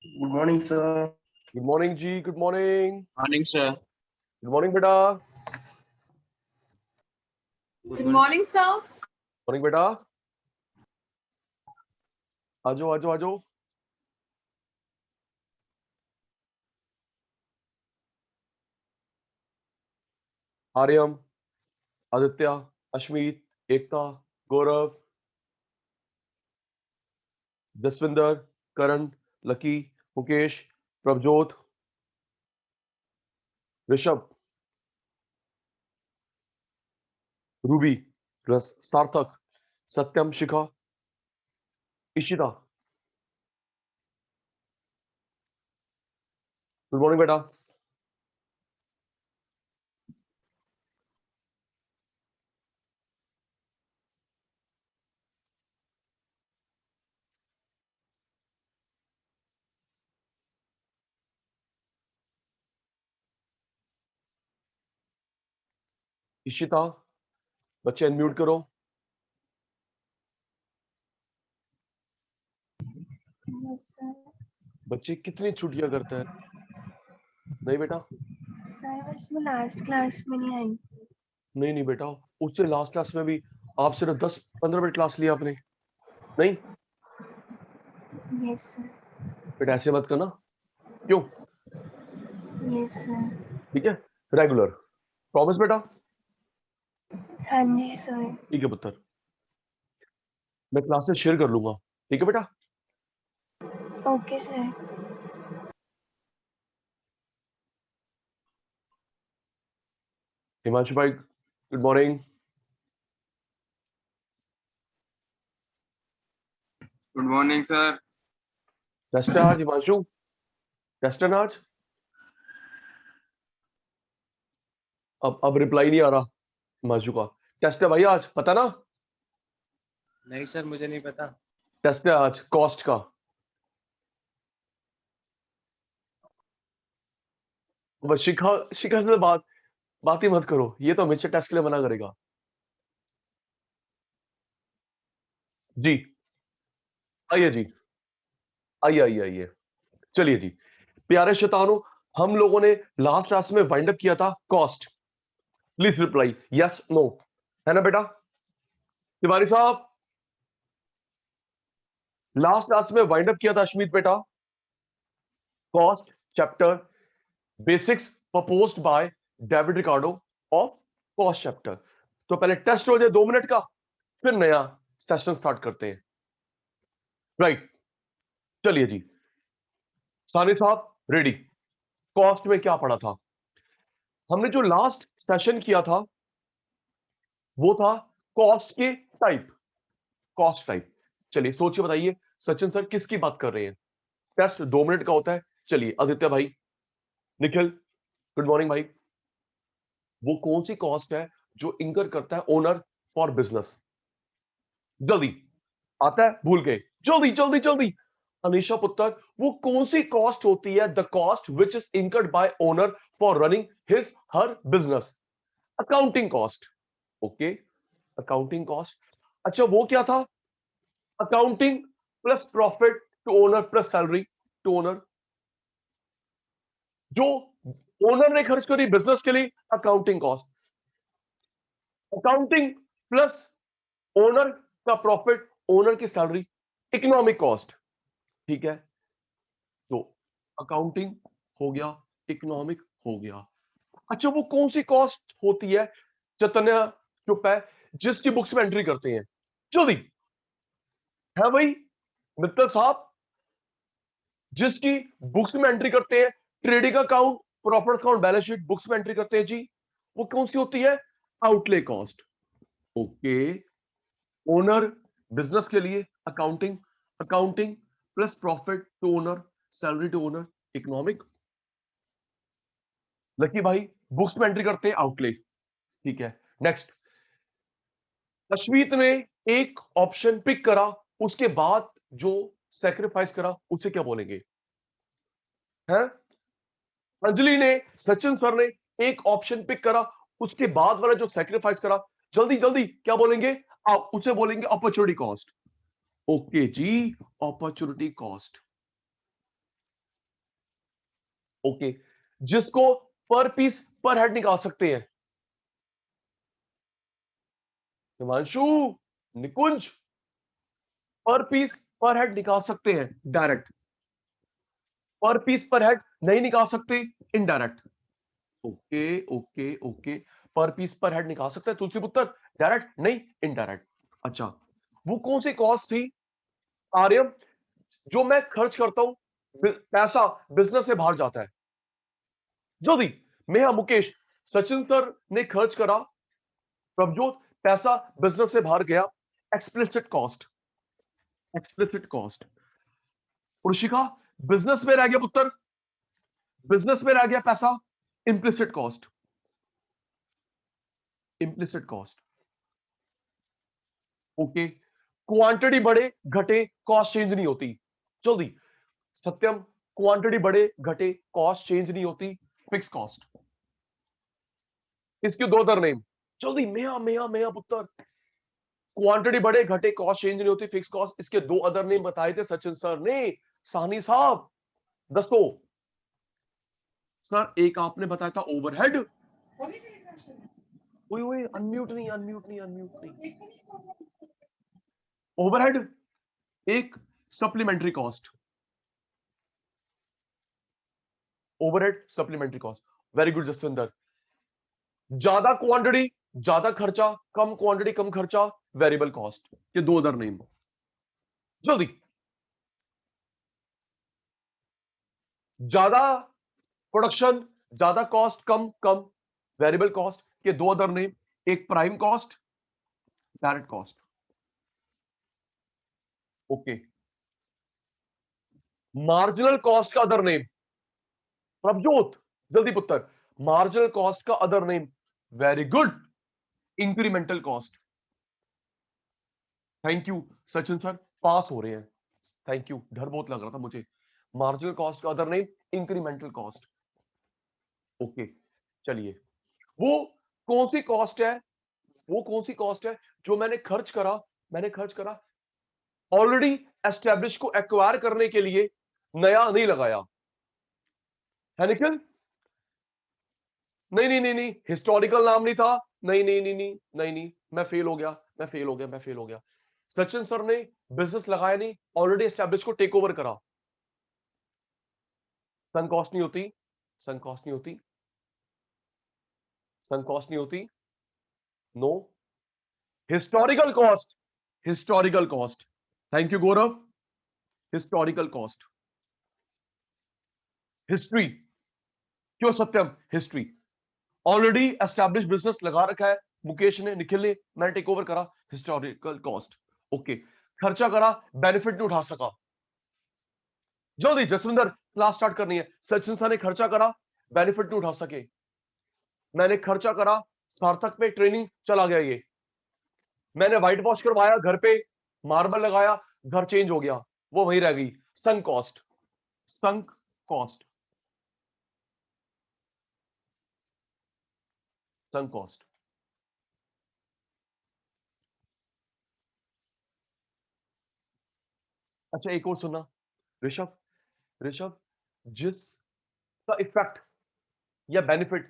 Good morning, sir. Good morning जी, good morning. Morning sir. Good morning बेटा। Good morning, sir. Morning बेटा, आजो आजो आजो। आर्यम, आदित्य, अश्मीत, एकता, गौरव, जसविंदर, करण, लकी, मुकेश, प्रभजोत, ऋषभ, रूबी, सार्थक, सत्यम, शिखा, इशिता। गुड मॉर्निंग बेटा। इशिता, बच्चे अनम्यूट करो। Yes sir. बच्चे कितनी छुट्टियां करते हैं? नहीं बेटा, सर बस मैं लास्ट क्लास में नहीं आई थी। नहीं बेटा, उससे लास्ट क्लास में भी आप सिर्फ 10-15 मिनट क्लास लिया आपने। नहीं यस सर। बेटा, ऐसे मत करना। क्यों? Yes sir. ठीक है, रेगुलर। प्रॉमिस बेटा? हाँ जी सर। ठीक है पुत्र, मैं क्लासेस शेयर कर लूंगा। ठीक है बेटा। Okay sir. हिमांशु भाई, good morning. Good morning sir. Test है आज हिमांशु? टेस्ट है ना आज? अब रिप्लाई नहीं आ रहा हिमांशु का। टेस्ट है भाई आज, पता ना? नहीं सर, मुझे नहीं पता। टेस्ट है आज कॉस्ट का। बस शिखा शिखा से बात ही मत करो, ये तो हमेशा टेस्ट के लिए मना करेगा। जी आइए जी, आइए आइए आइए। चलिए जी प्यारे शैतानों, हम लोगों ने लास्ट क्लास में वाइंड अप किया था cost. Please reply yes no, है ना बेटा? तिवारी साहब, लास्ट क्लास में वाइंड अप किया था अश्मीत बेटा cost chapter basics proposed by David Ricardo of cost chapter. तो पहले टेस्ट हो जाए 2 मिनट का, फिर नया सेशन स्टार्ट करते हैं। राइट, चलिए जी सानी साहब रेडी। कॉस्ट में क्या पढ़ा था हमने? जो लास्ट सेशन किया था वो था कॉस्ट के टाइप। कॉस्ट टाइप, चलिए सोच के बताइए सचिन सर किसकी बात कर रहे हैं? टेस्ट 2 मिनट का होता है। चलिए आदित्य भाई, निखिल, गुड मॉर्निंग भाई। वो कौन सी कॉस्ट है जो इंकर करता है ओनर फॉर बिजनेस? जल्दी आता है, भूल गए, जल्दी जल्दी जल्दी। अनीशा पुत्र, वो कौन सी कॉस्ट होती है? The cost which is incurred by owner for running his her business. Accounting cost. Okay, accounting cost. अच्छा वो क्या था? Accounting plus profit to owner plus salary to owner. जो ओनर ने खर्च करी बिजनेस के लिए, accounting cost. Accounting plus owner का प्रॉफिट, ओनर की सैलरी, इकोनॉमिक कॉस्ट। ठीक है, तो अकाउंटिंग हो गया, इकोनॉमिक हो गया। अच्छा वो कौन सी कॉस्ट होती है? चैतन्य चुप है, जिसकी बुक्स में एंट्री करते हैं। जल्दी है भाई मित्तल साहब, जिसकी बुक्स में एंट्री करते हैं, trading account, profit account, balance sheet, books में एंट्री करते हैं जी, वो कौन सी होती है? Outlay cost. Okay, owner business के लिए accounting, accounting plus profit to owner, salary to owner, economic. Lucky भाई बुक्स में एंट्री करते हैं आउटले। ठीक है, नेक्स्ट। अश्वीत ने एक ऑप्शन पिक करा, उसके बाद जो सैक्रिफाइस करा उसे क्या बोलेंगे? हैं? अंजलि ने, सचिन सर ने एक ऑप्शन पिक करा, उसके बाद वाला जो सैक्रिफाइस करा, जल्दी जल्दी क्या बोलेंगे? आप उसे बोलेंगे अपॉर्चुनिटी कॉस्ट। ओके जी, अपॉर्चुनिटी कॉस्ट। ओके, जिसको पर पीस पर हेड निकाल सकते हैं। हिमांशु, निकुंज, पर पीस पर हेड निकाल सकते हैं डायरेक्ट, पर पीस पर हेड नहीं निकाल सकते इनडायरेक्ट। ओके ओके ओके, पर पीस पर हेड निकाल सकते हैं तुलसी पुत्र, डायरेक्ट नहीं इनडायरेक्ट। अच्छा, वो कौन सी कॉस्ट थी आर्यम जो मैं खर्च करता हूं, पैसा बिजनेस से बाहर जाता है? जल्दी, मैं मुकेश, सचिन सर ने खर्च करा, प्रभजोत पैसा बिजनेस से बाहर गया, explicit cost, explicit cost. Rishika, business में रह गया पुत्र, बिजनेस में रह गया पैसा, implicit cost, implicit cost. Okay, quantity बढ़े घटे कॉस्ट चेंज नहीं होती। जल्दी सत्यम, क्वांटिटी बढ़े घटे कॉस्ट चेंज नहीं होती, फिक्स कॉस्ट। इसके दो अदर नेम, जल्दी मेया पुत्र, क्वांटिटी बढ़े घटे कॉस्ट चेंज नहीं होती, फिक्स कॉस्ट। इसके दो अदर नेम बताए थे सचिन सर ने, साहनी साहब दसो। सर एक आपने बताया था ओवरहेड, ओए अनम्यूट नहीं, अनम्यूट नहीं, अनम्यूट नहीं। ओवरहेड, एक supplementary cost, overhead supplementary cost. Very good Jaswinder. ज्यादा क्वांटिटी ज्यादा खर्चा, कम क्वांटिटी कम खर्चा, वेरिएबल कॉस्ट। ये दो अदर नेम। जल्दी, ज्यादा प्रोडक्शन ज्यादा कॉस्ट, कम कम वेरिएबल कॉस्ट के दो अदर नेम, एक prime cost, direct cost. Okay, marginal cost का अदर नेम, प्रभजोत जल्दी पुत्र, मार्जिनल कॉस्ट का other name, very good, incremental cost. Thank you Sachin sir, पास हो रहे हैं, थैंक यू, डर बहुत लग रहा था मुझे। मार्जिनल कॉस्ट का other name, incremental cost. Okay, चलिए, वो कौन सी कॉस्ट है, वो कौन सी कॉस्ट है जो मैंने खर्च करा, मैंने खर्च करा ऑलरेडी एस्टेब्लिश को एक्वायर करने के लिए, नया नहीं लगाया है निखिल? नहीं नहीं नहीं नहीं, हिस्टोरिकल नाम नहीं था, नहीं नहीं नहीं नहीं नहीं नहीं, मैं फेल हो गया, मैं फेल हो गया, मैं फेल हो गया। सचिन सर ने बिजनेस लगाया नहीं, ऑलरेडी एस्टेब्लिश को टेक ओवर करा। सन कॉस्ट नहीं होती, सन कॉस्ट नहीं होती, सन कॉस्ट नहीं होती, no. Historical cost, historical cost, thank you Gaurav, historical cost, history. क्यों Satyam, history, already establish business लगा रखा है, मुकेश ने, निखिल ने, मैंने टेक ओवर करा, हिस्टोरिकल कॉस्ट। ओके, खर्चा करा, बेनिफिट नहीं उठा सका। जल्दी जसविंदर, क्लास स्टार्ट करनी है। सचिन सर ने खर्चा करा, बेनिफिट नहीं उठा सके, मैंने खर्चा करा, सार्थक पे ट्रेनिंग चला गया ये, मैंने व्हाइट वॉश करवाया घर पे, मार्बल लगाया, घर चेंज हो गया, वो वहीं रह गई, sunk cost, sunk cost, sunk cost. अच्छा एक और सुनना ऋषभ, ऋषभ, जिसका इफेक्ट या बेनिफिट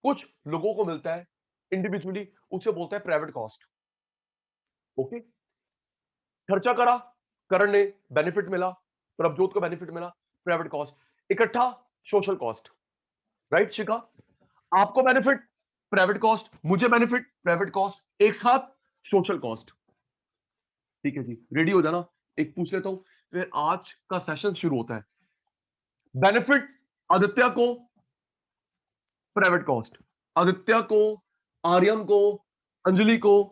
कुछ लोगों को मिलता है इंडिविजुअली, उसे बोलता है प्राइवेट कॉस्ट। ओके, खर्चा करा, करण ने, बेनिफिट मिला, प्रभजोत को बेनिफिट मिला, प्राइवेट कॉस्ट। इकट्ठा सोशल कॉस्ट, राइट शिखा? आपको बेनिफिट प्राइवेट कॉस्ट, मुझे बेनिफिट प्राइवेट कॉस्ट, एक साथ सोशल कॉस्ट। ठीक है जी, रेडी हो जाना, एक पूछ लेता हूं, फिर आज का सेशन शुरू होता है। बेनिफिट आदित्य को प्राइवेट कॉस्ट, आदित्य को, आर्यम को, अंजलि को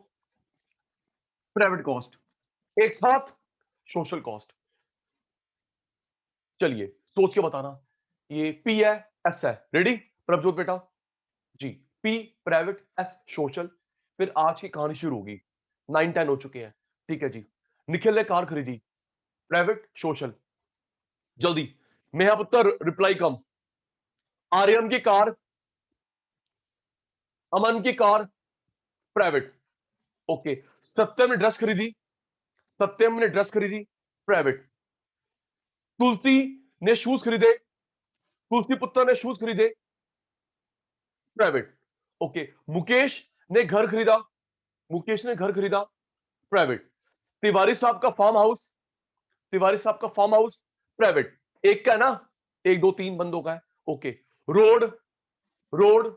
प्राइवेट कॉस्ट, एक साथ सोशल कॉस्ट। चलिए सोच के बताना, ये पी है, एस है, रेडी प्रभजोत बेटा जी? P private, S social. फिर आज की कहानी शुरू होगी, 9-10 हो चुके हैं, ठीक है जी। निखिल ने कार खरीदी, प्राइवेट सोशल, जल्दी मेहा पुत्र रिप्लाई कम। आर्यन की कार, अमन की कार प्राइवेट, ओके। सत्यम ने ड्रेस खरीदी, सत्यम ने ड्रेस खरीदी प्राइवेट। तुलसी ने शूज खरीदे, तुलसी पुत्र ने शूज खरीदे, प्राइवेट। ओके, मुकेश ने घर खरीदा, मुकेश ने घर खरीदा, प्राइवेट। तिवारी साहब का फार्म हाउस, तिवारी साहब का फार्म हाउस, प्राइवेट। एक का है ना, 1 2 3 बंदों का है। Okay, road, road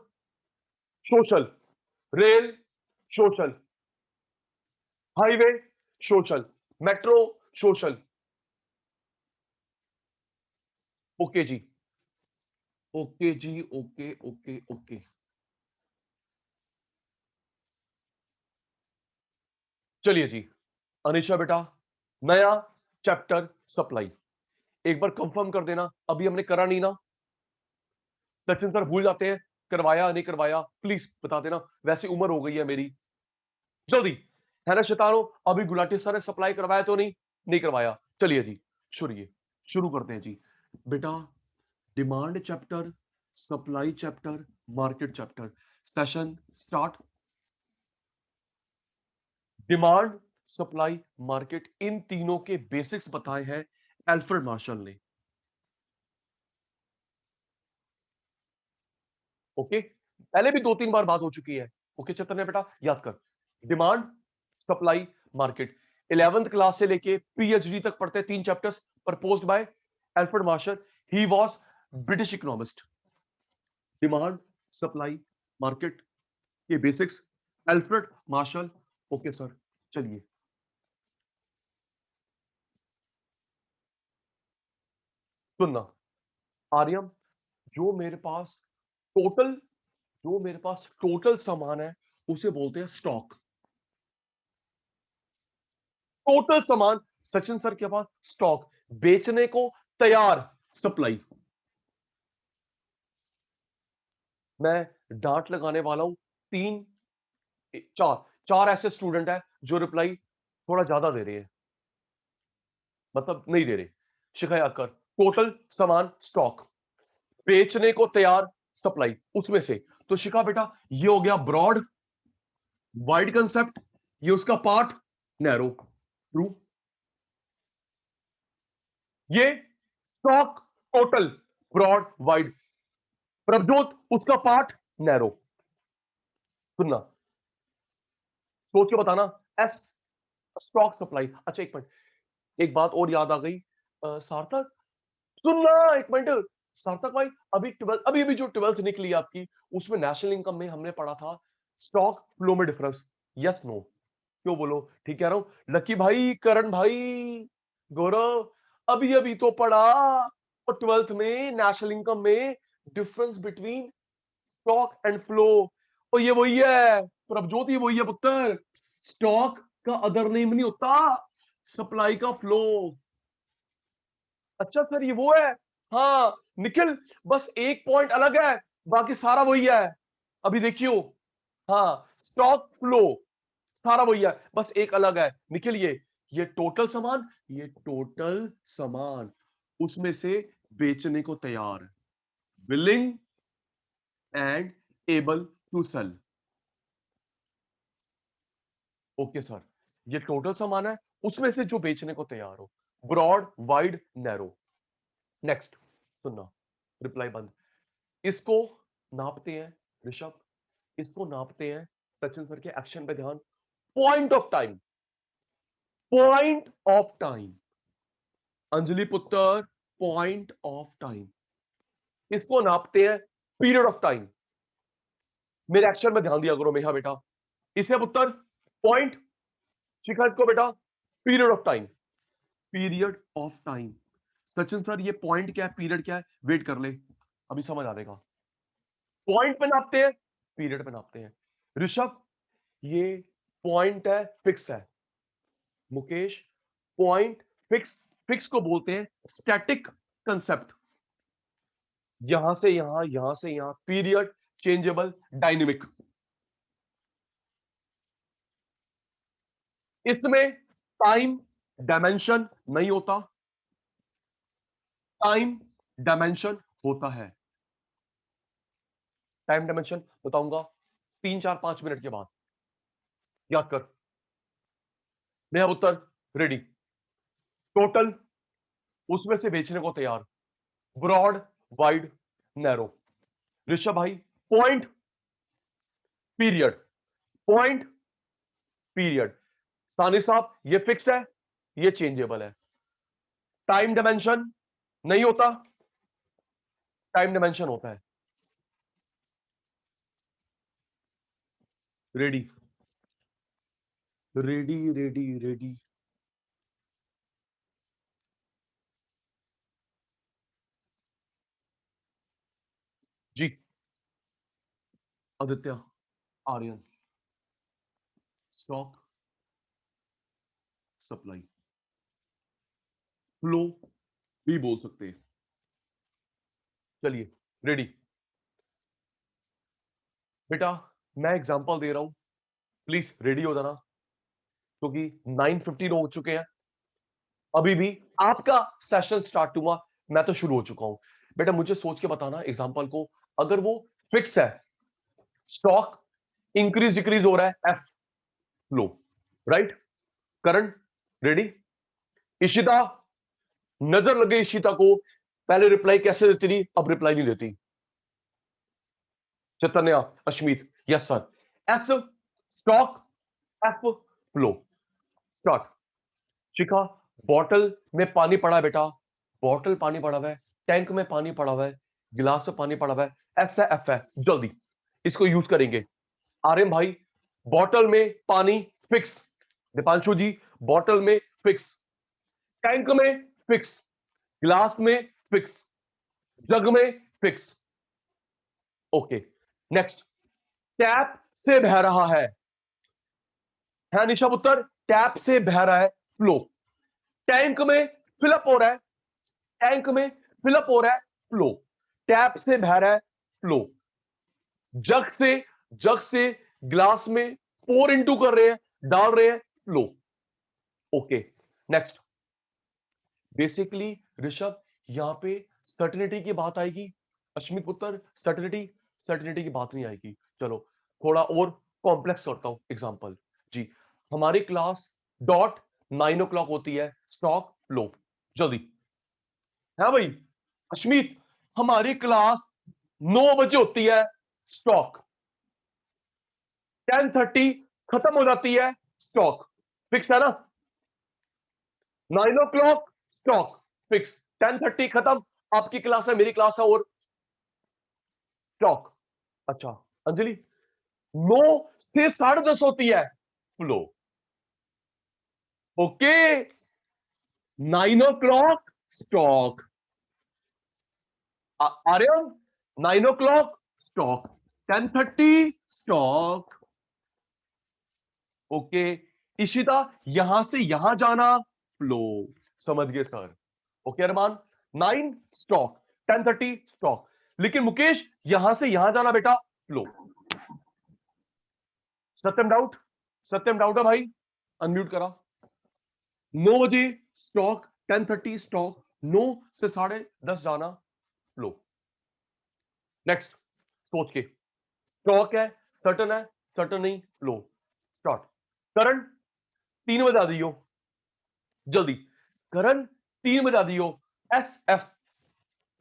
social, rail social, highway social, metro social. Okay जी, ओके जी, ओके ओके ओके। चलिए जी, अनिशा बेटा, नया चैप्टर सप्लाई, एक बार कंफर्म कर देना, अभी हमने करा नहीं ना। सचिन सर भूल जाते हैं, करवाया नहीं करवाया, प्लीज बता देना, वैसे उम्र हो गई है मेरी। जल्दी, है ना शैतानो, अभी गुलाटी सर ने सप्लाई करवाया तो नहीं? नहीं करवाया। चलिए जी, शुरू करते हैं जी। बेटा, demand chapter, supply chapter, market chapter, session start. Demand, supply, market, इन तीनों के बेसिक्स बताए हैं एल्फ्रेड मार्शल ने। ओके, पहले भी 2 3 बार बात हो चुकी है। ओके चैतन्य बेटा, याद कर, demand, supply, market, 11th class से लेके पीएचडी तक पढ़ते 3 chapters, proposed by Alfred Marshall. He was British economist. Demand, supply, market के basics, Alfred Marshall. Okay sir, चलिए। सुनना आर्यम, जो मेरे पास टोटल जो मेरे पास टोटल सामान है उसे बोलते हैं स्टॉक। टोटल सामान सचिन सर के पास स्टॉक, बेचने को तैयार सप्लाई। मैं डांट लगाने वाला हूं, 3 4 ऐसे स्टूडेंट है जो रिप्लाई थोड़ा ज्यादा दे रहे हैं, मतलब नहीं दे रहे। शिखा याद कर, टोटल सामान स्टॉक, बेचने को तैयार सप्लाई, उसमें से। तो शिखा बेटा, ये हो गया ब्रॉड वाइड कंसेप्ट, ये उसका पार्ट नैरो। ट्रू, ये stock total broad wide, Prabhjot उसका पार्ट नैरो। सुनना, सोच के बताना। Yes, stock supply. अच्छा एक मिनट, एक बात और याद आ गई। सार्थक, सुनना एक मिनट। सार्थक भाई, अभी 12 अभी अभी जो 12th निकली आपकी, उसमें नेशनल इनकम में हमने पढ़ा था स्टॉक फ्लो में डिफरेंस। यस नो, क्यों बोलो? ठीक कह रहा हूं लकी भाई, करण भाई, गौरव, अभी अभी तो पढ़ा और 12th में नेशनल इनकम में difference between stock and flow. और ये वही है प्रभजोत, ये वही है पुत्र, स्टॉक का अदर नेम नहीं होता, सप्लाई का फ्लो। अच्छा सर ये वो है। हाँ निखिल, बस एक पॉइंट अलग है, बाकी सारा वही है। अभी देखियो, हाँ स्टॉक फ्लो सारा वही है, बस एक अलग है निखिल। ये टोटल सामान, ये टोटल सामान, उसमें से बेचने को तैयार, willing and able to sell. Okay sir, ये टोटल सामान है, उसमें से जो बेचने को तैयार हो, ब्रॉड वाइड नैरो। नेक्स्ट, सुनना, रिप्लाई बंद। इसको नापते हैं ऋषभ, इसको नापते हैं सचिन सर के एक्शन पे ध्यान। Point of time, point of time, Anjali पुत्र, पॉइंट ऑफ टाइम। इसको नापते हैं पीरियड ऑफ टाइम। मेरे एक्शन में ध्यान दिया करो मेहा बेटा। इसे पुत्र पॉइंट, शिखा इसको बेटा period of time, period of time. Sachin sir ये पॉइंट क्या है, पीरियड क्या है, वेट कर ले, अभी समझ आ जाएगा। पॉइंट पे नापते हैं, पीरियड पे नापते हैं। ऋषभ, ये पॉइंट है, फिक्स है। मुकेश, पॉइंट फिक्स, फिक्स को बोलते हैं स्टैटिक कंसेप्ट। यहां से यहां, यहां से यहां, पीरियड चेंजेबल डायनेमिक। इसमें टाइम डायमेंशन नहीं होता, टाइम डायमेंशन होता है। टाइम डायमेंशन बताऊंगा 3 4 5 मिनट के बाद, याद कर। मेरा उत्तर रेडी, टोटल, उसमें से बेचने को तैयार, ब्रॉड वाइड नैरो। ऋषभ भाई पॉइंट पीरियड, पॉइंट पीरियड। सानी साहब ये फिक्स है, ये चेंजेबल है। टाइम डायमेंशन नहीं होता, टाइम डायमेंशन होता है। Ready ready ready ready. जी Aditya, Aryan, stock, supply, flow भी बोल सकते हैं। चलिए रेडी। बेटा मैं एग्जांपल दे रहा हूं, प्लीज रेडी हो जाना, क्योंकि 9:15 हो चुके हैं। अभी भी आपका सेशन स्टार्ट हुआ, मैं तो शुरू हो चुका हूं। बेटा मुझे सोच के बताना एग्जांपल को, अगर वो फिक्स है, स्टॉक इंक्रीज डिक्रीज हो रहा है, एफ फ्लो, राइट। करण रेडी। इशिता, नजर लगे इशिता को, पहले रिप्लाई कैसे देती थी, अब रिप्लाई नहीं देती। Chaitanya, Ashmeet, yes sir. F stock, F flow, start. Shikha, bottle में पानी पड़ा है बेटा, बॉटल पानी पड़ा हुआ है, टैंक में पानी पड़ा हुआ है, गिलास में पानी पड़ा हुआ है, एस है एफ है, जल्दी इसको यूज करेंगे। आर्यन भाई, बॉटल में पानी फिक्स। दीपांशु जी, बॉटल में फिक्स, टैंक में फिक्स, गिलास में फिक्स, जग में फिक्स। Okay next. टैप से बह रहा है निशा पुत्र, टैप से बह रहा है, फ्लो। टैंक में फिलअप हो रहा है, टैंक में फिलअप हो रहा है, फ्लो। टैप से बह रहा है, फ्लो। जग से ग्लास में पोर इनटू कर रहे हैं, डाल रहे हैं, flow. Okay next. Basically Rishabh यहां पे सर्टेनिटी की बात आएगी, अश्मित पुत्र सर्टेनिटी की बात नहीं आएगी। चलो थोड़ा और कॉम्प्लेक्स करता हूं एग्जांपल। जी हमारी क्लास डॉट 9 o'clock होती है, स्टॉक फ्लो, जल्दी। है भाई अश्मित, हमारी क्लास 9 बजे होती है, स्टॉक 10:30 खत्म हो जाती है, स्टॉक फिक्स है ना। 9 o'clock स्टॉक फिक्स, 10:30 खत्म, आपकी क्लास है मेरी क्लास है, और स्टॉक। अच्छा अंजलि, 9 से 10:30 होती है, flow. Okay 9 o'clock stock. Aryan 9 o'clock stock, 10:30 stock. Okay Ishita, यहां से यहां जाना, फ्लो। समझ गए sir. Okay Arman, 9 stock, 10:30 stock. लेकिन मुकेश यहां से यहां जाना बेटा, फ्लो। सत्यम डाउट है भाई, अनम्यूट करा। 9 बजे स्टॉक, 10:30 स्टॉक, 9 से 10:30 जाना, फ्लो। नेक्स्ट सोच के, स्टॉक है, सर्टन नहीं, फ्लो, स्टार्ट। करण 3 बजा दियो, जल्दी। करण 3 बजा दियो, एस एफ,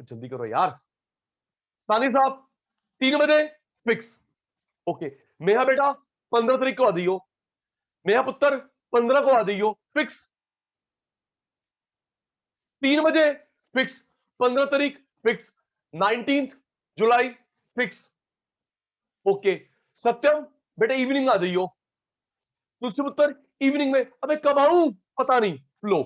जल्दी करो यार। सानी साहब 3 बजे फिक्स। ओके मेहा बेटा 15 तारीख को आ दियो, मेहा पुत्र 15 को आ दियो, फिक्स। 3 बजे फिक्स, 15 तारीख फिक्स, 19 जुलाई फिक्स। ओके सत्यम बेटा इवनिंग आ दियो, तुलसी पुत्र इवनिंग में, अबे कब आऊं पता नहीं, फ्लो।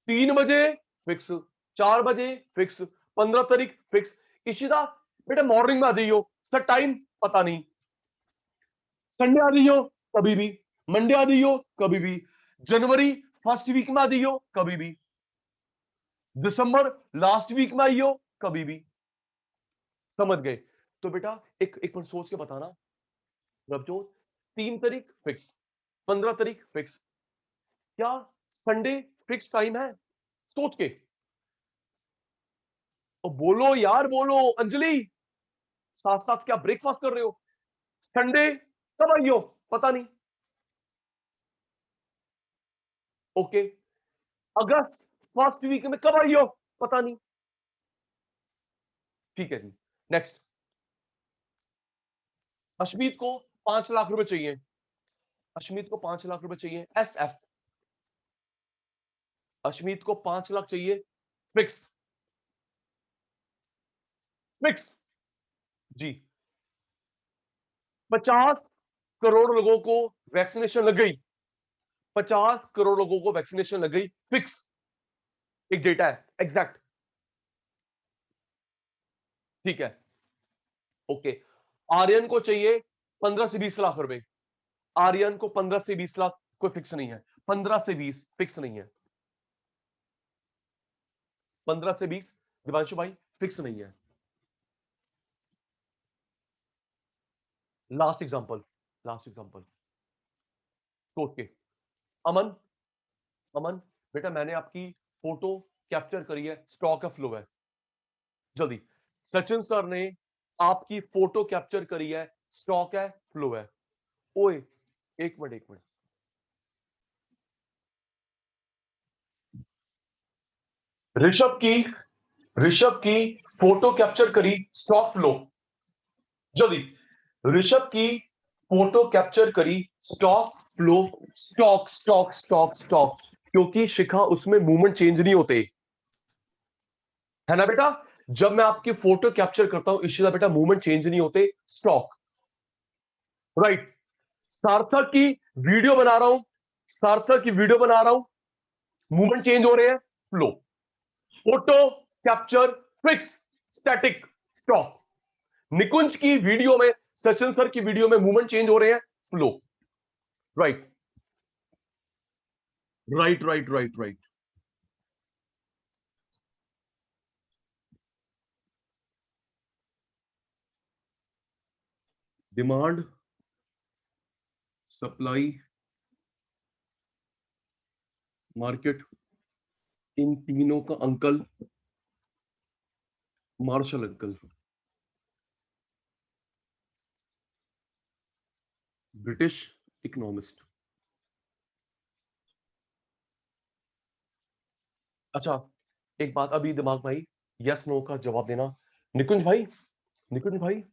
3 बजे फिक्स, 4 बजे फिक्स, 15 तारीख फिक्स। इशिता बेटा मॉर्निंग में आ जाइयो, सर टाइम पता नहीं। संडे आ जाइयो कभी भी, मंडे आ जाइयो कभी भी, जनवरी फर्स्ट वीक में आ जाइयो कभी भी, दिसंबर लास्ट वीक में आइयो कभी भी। समझ गए। तो बेटा एक मिनट सोच के बताना, रबजोत 3 तारीख फिक्स, 15 तारीख फिक्स, क्या संडे फिक्स टाइम है? सोच के और बोलो यार, बोलो अंजलि, साथ साथ क्या ब्रेकफास्ट कर रहे हो? संडे कब आइयो पता नहीं। ओके अगस्त फर्स्ट वीक में कब आइयो पता नहीं। ठीक है जी। नेक्स्ट, अश्मीत को 5 लाख रुपए चाहिए, अश्मीत को 5 लाख रुपए चाहिए, SF, अश्मीत को 5 लाख चाहिए, फिक्स, फिक्स जी। 50 करोड़ लोगों को वैक्सीनेशन लग गई, 50 करोड़ लोगों को वैक्सीनेशन लग गई, फिक्स, एक डेटा है एग्जैक्ट, ठीक है ओके। आर्यन को चाहिए 15 से 20 लाख रुपए, आर्यन को 15 से 20 लाख, कोई फिक्स नहीं है, 15 से 20 फिक्स नहीं है, 15 से 20 दिवांशु भाई फिक्स नहीं है। लास्ट एग्जांपल, लास्ट एग्जांपल सोच के, अमन, अमन बेटा मैंने आपकी फोटो कैप्चर करी है, स्टॉक है, फ्लो है, जल्दी। सचिन सर ने आपकी फोटो कैप्चर करी है, स्टॉक है, फ्लो है। ओए एक मिनट, एक मिनट, ऋषभ की फोटो कैप्चर करी, स्टॉक फ्लो, जल्दी। ऋषभ की फोटो कैप्चर करी, stock flow, stock stock stock stock, क्योंकि शिखा उसमें मूवमेंट चेंज नहीं होते, है ना बेटा। जब मैं आपकी फोटो कैप्चर करता हूं इशिता बेटा, मूवमेंट चेंज नहीं होते, स्टॉक, राइट। सार्थक की वीडियो बना रहा हूं, सार्थक की वीडियो बना रहा हूं, मूवमेंट चेंज हो रहे हैं, flow, photo capture, fix, static, stop. Nikunj की वीडियो में, सचिन सर की वीडियो में मूवमेंट चेंज हो रहे हैं, flow, right right right right right. Demand, supply, market, इन तीनों का uncle Marshall uncle, British economist. अच्छा एक बात अभी दिमाग भाई, यस नो का जवाब देना। निकुंज भाई, निकुंज भाई,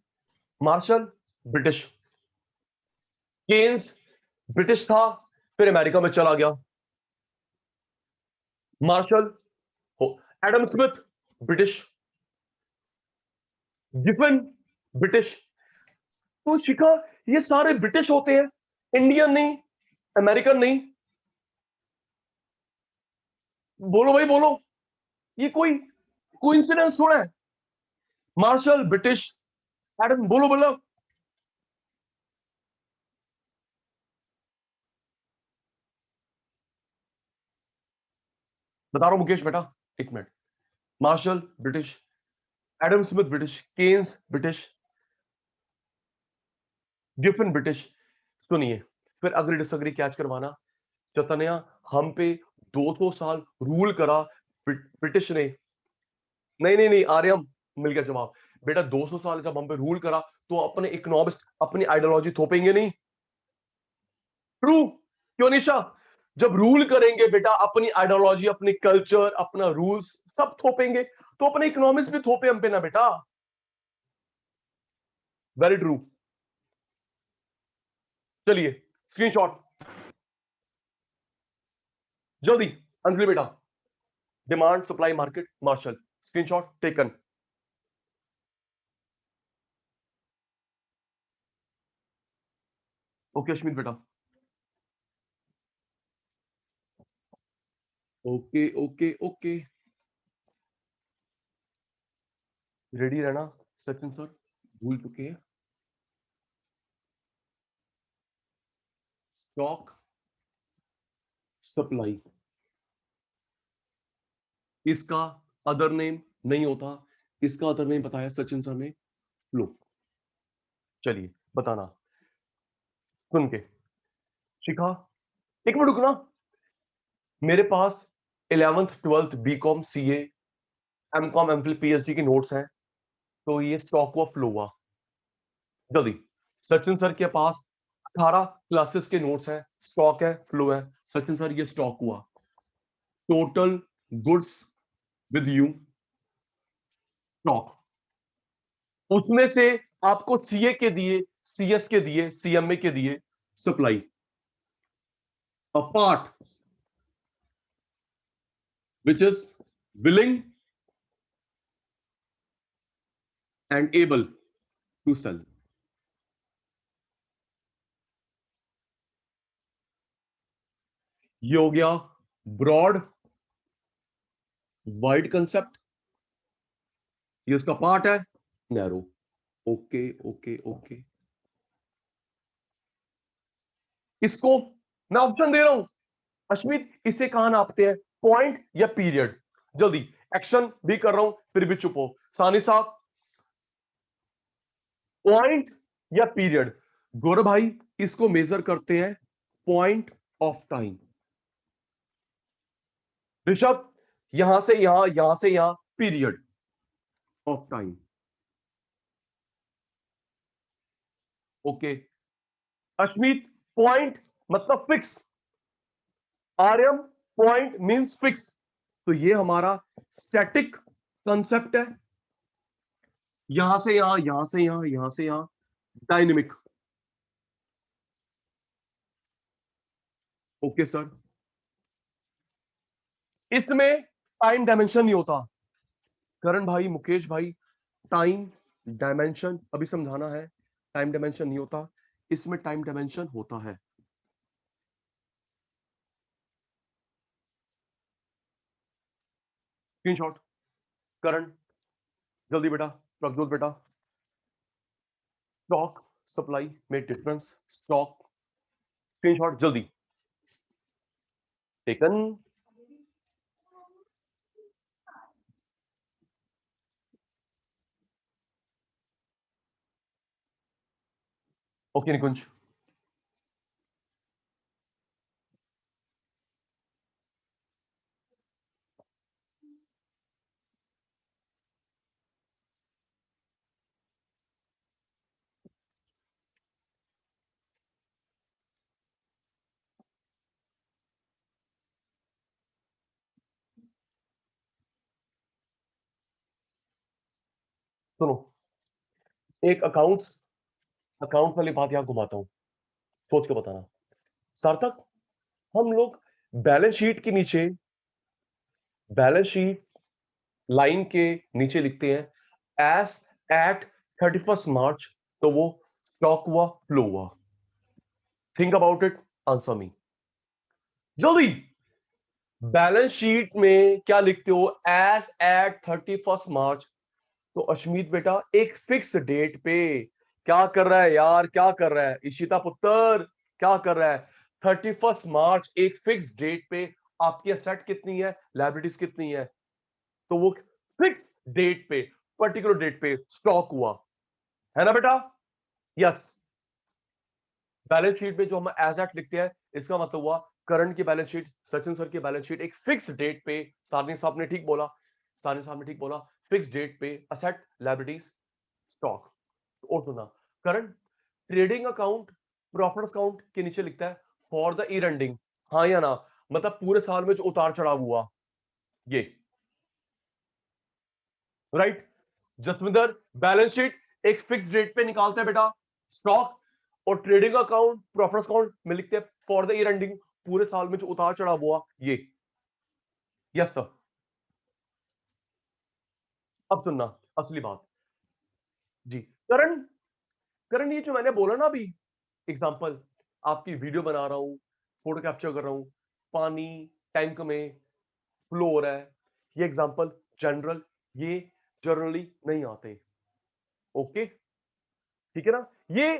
मार्शल ब्रिटिश, केन्स ब्रिटिश था, फिर अमेरिका में चला गया, मार्शल हो, Adam Smith British, Giffen British. तो शिखा ये सारे ब्रिटिश होते हैं, इंडियन नहीं, अमेरिकन नहीं। बोलो भाई बोलो, ये कोई कोइंसिडेंस थोड़ा है। मार्शल ब्रिटिश, एडम, बोलो बोलो। बता रहा हूं मुकेश बेटा, एक minute. Marshall British, Adam Smith British, Keynes British, Giffen British. सुनिए, फिर अग्री डिसअग्री कैच करवाना। चतनिया, हम पे 200 साल रूल करा ब्रिटिश ने। नहीं नहीं नहीं आर्यम, मिल गया जवाब बेटा। 200 साल जब हम पे रूल करा तो अपने इकोनॉमिस्ट अपनी आइडियोलॉजी थोपेंगे नहीं? ट्रू, क्यों निशा? जब रूल करेंगे बेटा अपनी आइडियोलॉजी, अपनी कल्चर, अपना रूल्स सब थोपेंगे, तो अपने इकोनॉमिस्ट भी थोपे हम पे ना बेटा। Very true. चलिए स्क्रीनशॉट जल्दी, अंजलि बेटा। Demand, supply, market, Marshall, screenshot taken. Okay Ashmit बेटा, ओके ओके ओके, रेडी रहना। सचिन सर भूल चुके हैं, स्टॉक, सप्लाई, इसका अदर नेम नहीं होता, इसका अदर नेम बताया सचिन सर ने, फ्लो। चलिए बताना सुन के। शिखा एक मिनट रुकना, मेरे पास 11th 12th BCom CA MCom MPhil PhD के नोट्स हैं, तो ये स्टॉक हुआ, फ्लो हुआ, जल्दी। सचिन सर के पास 18 क्लासेस के नोट्स हैं, स्टॉक है, फ्लो है। सचिन सर ये स्टॉक हुआ, total goods with you, stock, उसमें से आपको सीए के दिए, सीएस के दिए, सीएमए के दिए supply, a part which is willing and able to sell. ये हो गया ब्रॉड वाइड कंसेप्ट, ये उसका पार्ट है नैरो। ओके ओके ओके, इसको मैं ऑप्शन दे रहा हूं अश्मित, इसे कहां नापते हैं, पॉइंट या पीरियड? जल्दी, एक्शन भी कर रहा हूं फिर भी चुप हो। सानी साहब, पॉइंट या पीरियड? गौरव भाई, इसको मेजर करते हैं पॉइंट ऑफ टाइम। ऋषभ, यहां से यहां, यहां से यहां, period of time. Okay Ashmit, point मतलब fix, Aryam point means fix, तो ये हमारा स्टैटिक कंसेप्ट है। यहां से यहां, यहां से यहां, यहां से यहां डायनेमिक। ओके सर, इसमें टाइम डायमेंशन नहीं होता। करण भाई, मुकेश भाई, टाइम डायमेंशन अभी समझाना है। टाइम डायमेंशन नहीं होता, इसमें टाइम डायमेंशन होता है। स्क्रीनशॉट करण, जल्दी बेटा, प्रज्वल बेटा। स्टॉक सप्लाई में डिफरेंस, स्टॉक, स्क्रीनशॉट जल्दी, टेकन। ओके निकुंज, सुनो, एक अकाउंट वाली बात यहां घुमाता हूं, सोच के बताना। सार्थक, हम लोग बैलेंस शीट के नीचे, बैलेंस शीट लाइन के नीचे लिखते हैं एस एट 31 मार्च, तो वो स्टॉक हुआ, फ्लो हुआ। Think about it, answer me जल्दी। बैलेंस शीट में क्या लिखते हो, एस एट 31 मार्च, तो अश्मीत बेटा एक फिक्स डेट पे क्या कर रहा है यार, क्या कर रहा है इशिता पुत्र, क्या कर रहा है? 31 मार्च एक फिक्स डेट पे आपकी एसेट कितनी है, लायबिलिटीज कितनी है, तो वो फिक्स डेट पे, पर्टिकुलर डेट पे स्टॉक हुआ, है ना बेटा? यस, बैलेंस शीट में जो हम एज एट लिखते हैं, इसका मतलब हुआ करंट की बैलेंस शीट, सचिन सर की बैलेंस शीट एक फिक्स डेट पे, सारनी साहब ने ठीक बोला, सारनी साहब ने ठीक बोला, फिक्स डेट पे असेट, लायबिलिटीज, स्टॉक। और सुना, current trading account profit account के नीचे लिखता है फॉर द ईयर एंडिंग, हाँ या ना? मतलब पूरे साल में जो उतार चढ़ाव हुआ, ये राइट। जसविंदर, बैलेंस शीट एक फिक्स डेट पे निकालते हैं बेटा, स्टॉक, और ट्रेडिंग अकाउंट प्रॉफिट अकाउंट में लिखते हैं फॉर द ईयर एंडिंग, पूरे साल में जो उतार चढ़ाव हुआ, ये। यस सर, अब सुनना असली बात जी। करण, करण ये जो मैंने बोला ना अभी, एग्जांपल, आपकी वीडियो बना रहा हूं, फोटो कैप्चर कर रहा हूं, पानी टैंक में फ्लो हो रहा है, ये एग्जांपल जनरल, ये जर्नली नहीं आते। ओके, ठीक है ना? ये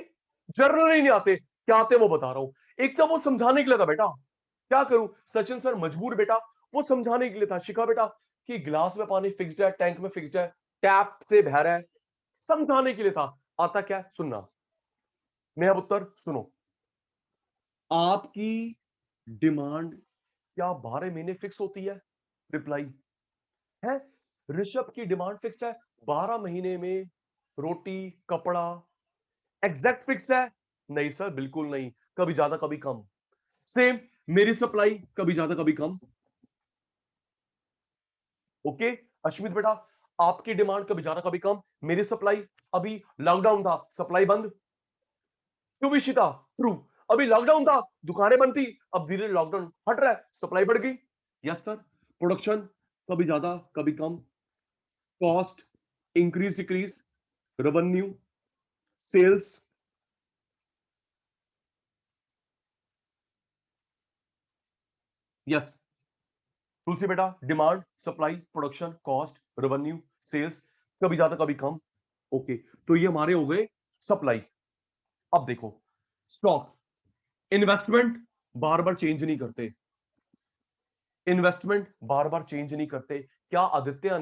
जर्नली नहीं आते, क्या आते वो बता रहा हूं। एक तो वो समझाने के लिए था बेटा, क्या करूं सचिन सर, मजबूर बेटा, वो समझाने के लिए था शिखा बेटा कि गिलास में पानी फिक्स्ड है, टैंक में फिक्स्ड है, टैप से बह रहा है, समझाने के लिए था। आता क्या है? सुनना मेरा उत्तर सुनो। आपकी डिमांड क्या 12 महीने फिक्स होती है? रिप्लाई है, ऋषभ की डिमांड फिक्स है 12 महीने में, रोटी कपड़ा एग्जैक्ट फिक्स है? नहीं सर, बिल्कुल नहीं, कभी ज्यादा कभी कम। सेम, मेरी सप्लाई कभी ज्यादा कभी कम। ओके अश्मित बेटा, आपकी डिमांड कभी ज्यादा कभी कम, मेरी सप्लाई, अभी लॉकडाउन था सप्लाई बंद, क्यों विशिता? ट्रू। अभी लॉकडाउन था दुकानें बंद थी, अब धीरे लॉकडाउन हट रहा है सप्लाई बढ़ गई। Yes sir. प्रोडक्शन कभी ज्यादा कभी कम, cost increase decrease, revenue, sales, yes Tulsi बेटा, demand supply production cost revenue sales, कभी ज्यादा कभी कम। ओके, तो ये हमारे हो गए सप्लाई। अब देखो स्टॉक, इन्वेस्टमेंट बार बार चेंज नहीं करते, इन्वेस्टमेंट बार बार चेंज नहीं करते। क्या आदित्य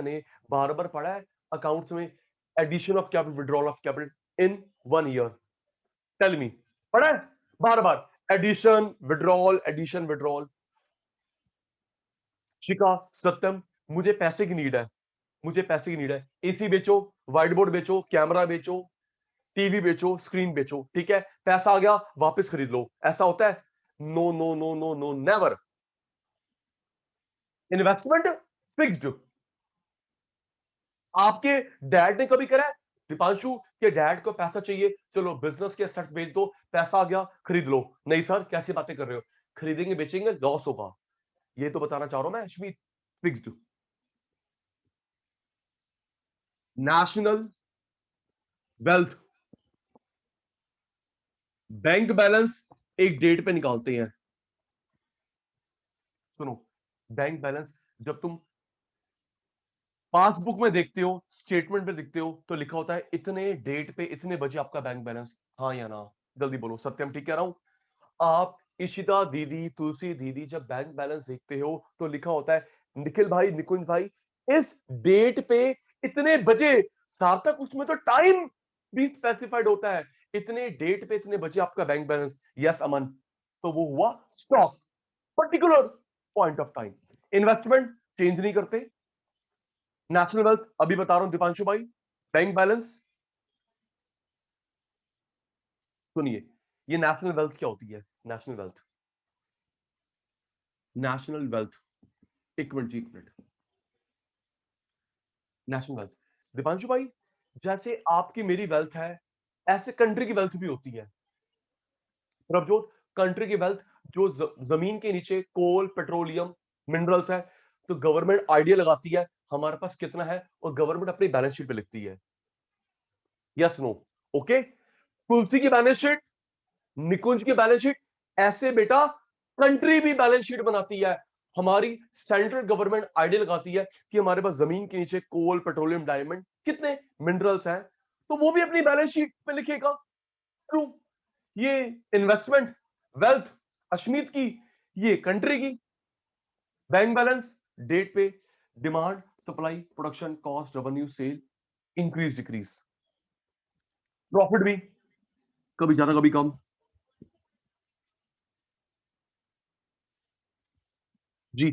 ने बार बार पढ़ा है अकाउंट्स में addition of capital withdrawal of capital in 1 year? Tell me, पढ़ा है बार बार एडिशन विड्रॉल? शिका, सत्यम, मुझे पैसे की नीड है, मुझे पैसे की नीड है, एसी बेचो, व्हाइट बोर्ड बेचो, कैमरा बेचो, टीवी बेचो, स्क्रीन बेचो, ठीक है, पैसा आ गया वापस खरीद लो, ऐसा होता है? No no no no no, never. Investment fixed. आपके डैड ने कभी करा है दीपांशु के डैड को पैसा चाहिए, चलो बिजनेस के एसेट्स बेच दो, पैसा आ गया खरीद लो? नहीं सर, कैसी बातें कर रहे हो, खरीदेंगे बेचेंगे लॉस होगा, ये तो बताना चाह रहा हूं मैं Ashmeet. Fixed. National wealth, bank balance एक डेट पे निकालते हैं। सुनो, बैंक बैलेंस जब तुम पासबुक में देखते हो, स्टेटमेंट में देखते हो, तो लिखा होता है इतने डेट पे इतने बजे आपका बैंक बैलेंस। हाँ या ना? जल्दी बोलो, सत्यम ठीक कह रहा हूं? आप इशिता दीदी, तुलसी दीदी, जब बैंक बैलेंस देखते हो तो लिखा होता है निखिल भाई, निकुंज भाई, इस डेट पे इतने बजे। सार्थक, उसमें तो टाइम भी स्पेसिफाइड होता है, इतने डेट पे इतने बजे आपका बैंक बैलेंस। यस अमन, तो वो हुआ stock, particular point of time. Investment change नहीं करते। नेशनल वेल्थ अभी बता रहा हूं दीपांशु भाई, बैंक बैलेंस। सुनिए, ये नेशनल वेल्थ क्या होती है? नेशनल वेल्थ, नेशनल वेल्थ, एक मिनट जी, एक मिनट। नेशनल वेल्थ, दीपांशु भाई, जैसे आपकी मेरी वेल्थ है, ऐसे कंट्री की वेल्थ भी होती है। प्रभजोत, कंट्री की वेल्थ जो जमीन के नीचे कोल पेट्रोलियम मिनरल्स है, तो गवर्नमेंट आइडिया लगाती है हमारे पास कितना है, और गवर्नमेंट अपनी बैलेंस शीट पे लिखती है। Yes no? ओके, तुलसी की बैलेंस शीट, निकुंज की बैलेंस शीट, ऐसे बेटा कंट्री भी बैलेंस शीट बनाती है। हमारी सेंट्रल गवर्नमेंट आइडिया लगाती है कि हमारे पास जमीन के नीचे कोल पेट्रोलियम डायमंड कितने मिनरल्स हैं, तो वो भी अपनी बैलेंस शीट पे लिखेगा। ट्रू। ये इन्वेस्टमेंट वेल्थ अश्मीत की, ये कंट्री की। बैंक बैलेंस डेट पे, demand supply production cost revenue sale, increase decrease. Profit भी कभी ज्यादा कभी कम। जी,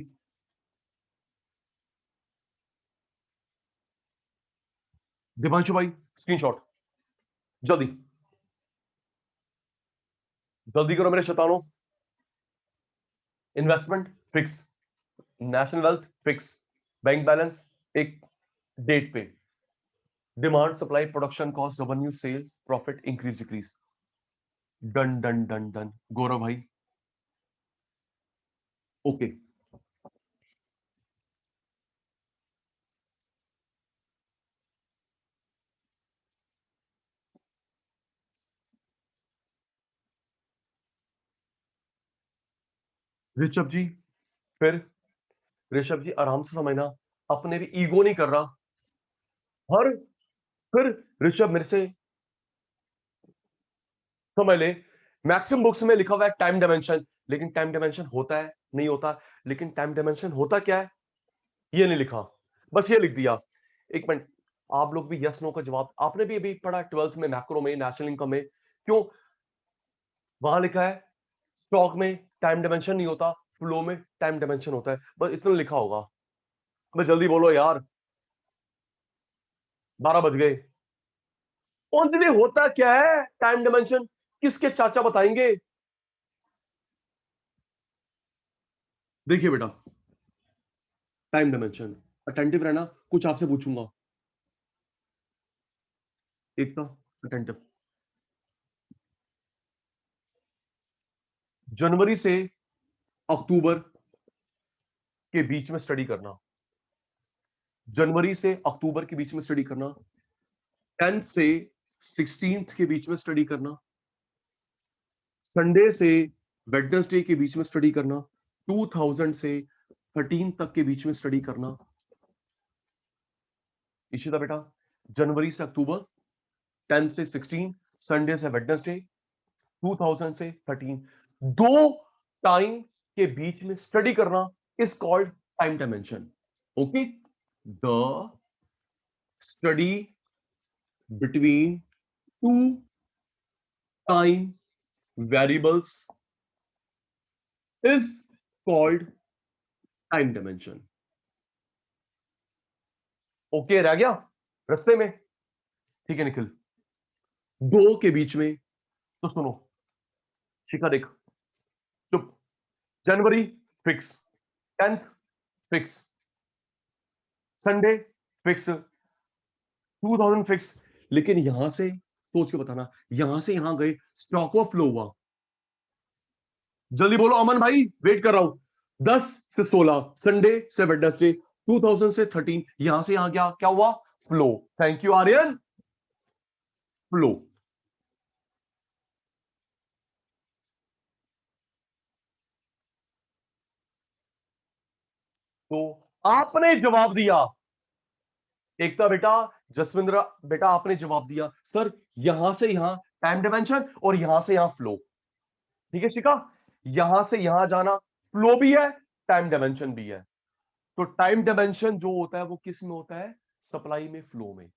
दिपांशु भाई स्क्रीनशॉट, जल्दी जल्दी करो मेरे शैतानों। Investment fix, national wealth fix, bank balance एक डेट पे, demand supply production cost revenue sales profit increase decrease. Done done done done. Gaurav भाई ओके। ऋषभ जी, फिर ऋषभ जी आराम से समझना, अपने भी ईगो नहीं कर रहा हर, फिर ऋषभ मेरे से समझ ले, मैक्सिमम बुक्स में लिखा हुआ है टाइम डायमेंशन, लेकिन टाइम डायमेंशन होता है नहीं होता, लेकिन टाइम डायमेंशन होता क्या है ये नहीं लिखा, बस ये लिख दिया। एक मिनट, आप लोग भी यस नो का जवाब, आपने भी अभी पढ़ा 12th में मैक्रो में नेशनल इनकम में, क्यों वहां लिखा है स्टॉक में टाइम डायमेंशन नहीं होता, फ्लो में टाइम डायमेंशन होता है, बस इतना लिखा होगा। अब जल्दी बोलो यार, 12 बज गए। ओनली होता क्या है टाइम डायमेंशन, किसके चाचा बताएंगे? देखिए बेटा, टाइम डायमेंशन अटेंटिव रहना, कुछ आपसे पूछूंगा। एकता अटेंटिव। जनवरी से अक्टूबर के बीच में स्टडी करना, जनवरी से अक्टूबर के बीच में स्टडी करना, 10 से 16 के बीच में स्टडी करना, संडे से वेडनेसडे के बीच में स्टडी करना, 2000 से 13 तक के बीच में स्टडी करना। इशिता बेटा, जनवरी से अक्टूबर, 10 से 16, संडे से वेडनेसडे, 2000 से 13, 2 टाइम के बीच में स्टडी करना is called time dimension. Okay, the study between 2 time variables is called time dimension. Okay, रह गया रस्ते में? ठीक है निखिल। 2 के बीच में तो सुनो, शिखा देख, चुप। जनवरी fix, 10th fix, Sunday fix, 2000 fix. लेकिन यहां से सोच के बताना, यहां से यहां गए, स्टॉक ऑफ फ्लो हुआ। जल्दी बोलो अमन भाई, वेट कर रहा हूं। 10 से 16, संडे से वेडनेसडे, 2000 से 13, यहां से यहां गया, क्या हुआ? Flow. Thank you Aryan, flow. तो आपने जवाब दिया एकता बेटा, जसविंद्र बेटा, आपने जवाब दिया सर यहां से यहां टाइम डायमेंशन और यहां से यहां फ्लो। ठीक है शिखा, यहां से यहां जाना फ्लो भी है, टाइम डायमेंशन भी है। तो टाइम डायमेंशन जो होता है वो किस में होता है? सप्लाई में, फ्लो में।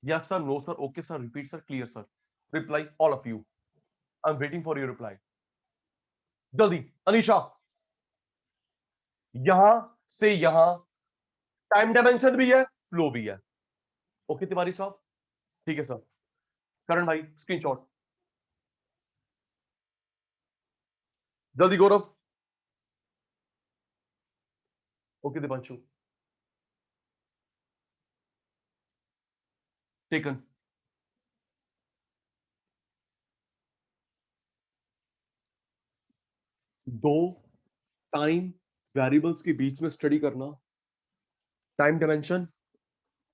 Yes sir, no sir, okay sir, repeat sir, clear sir, reply all of you, I am waiting for your reply. जल्दी अनीशा, यहां से यहां टाइम डायमेंशन भी है, फ्लो भी है। ओके तिवारी साहब, ठीक है सर। करण भाई स्क्रीनशॉट, जल्दी गौरव। Okay Deepanshu, taken. दो टाइम वेरिएबल्स के बीच में स्टडी करना, टाइम डायमेंशन,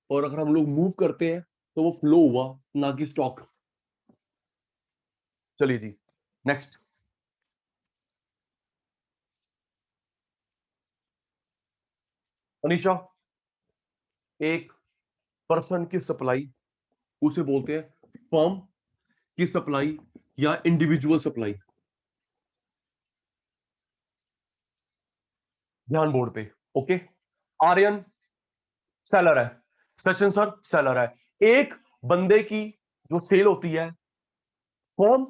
और अगर हम लोग मूव करते हैं तो वो फ्लो हुआ, ना कि स्टॉक। चलिए जी नेक्स्ट। अनीशा, एक पर्सन की सप्लाई उसे बोलते हैं फर्म की सप्लाई या इंडिविजुअल सप्लाई। ध्यान बोर्ड पे। ओके, आर्यन सेलर है, सचिन सर सेलर है। एक बंदे की जो सेल होती है, फर्म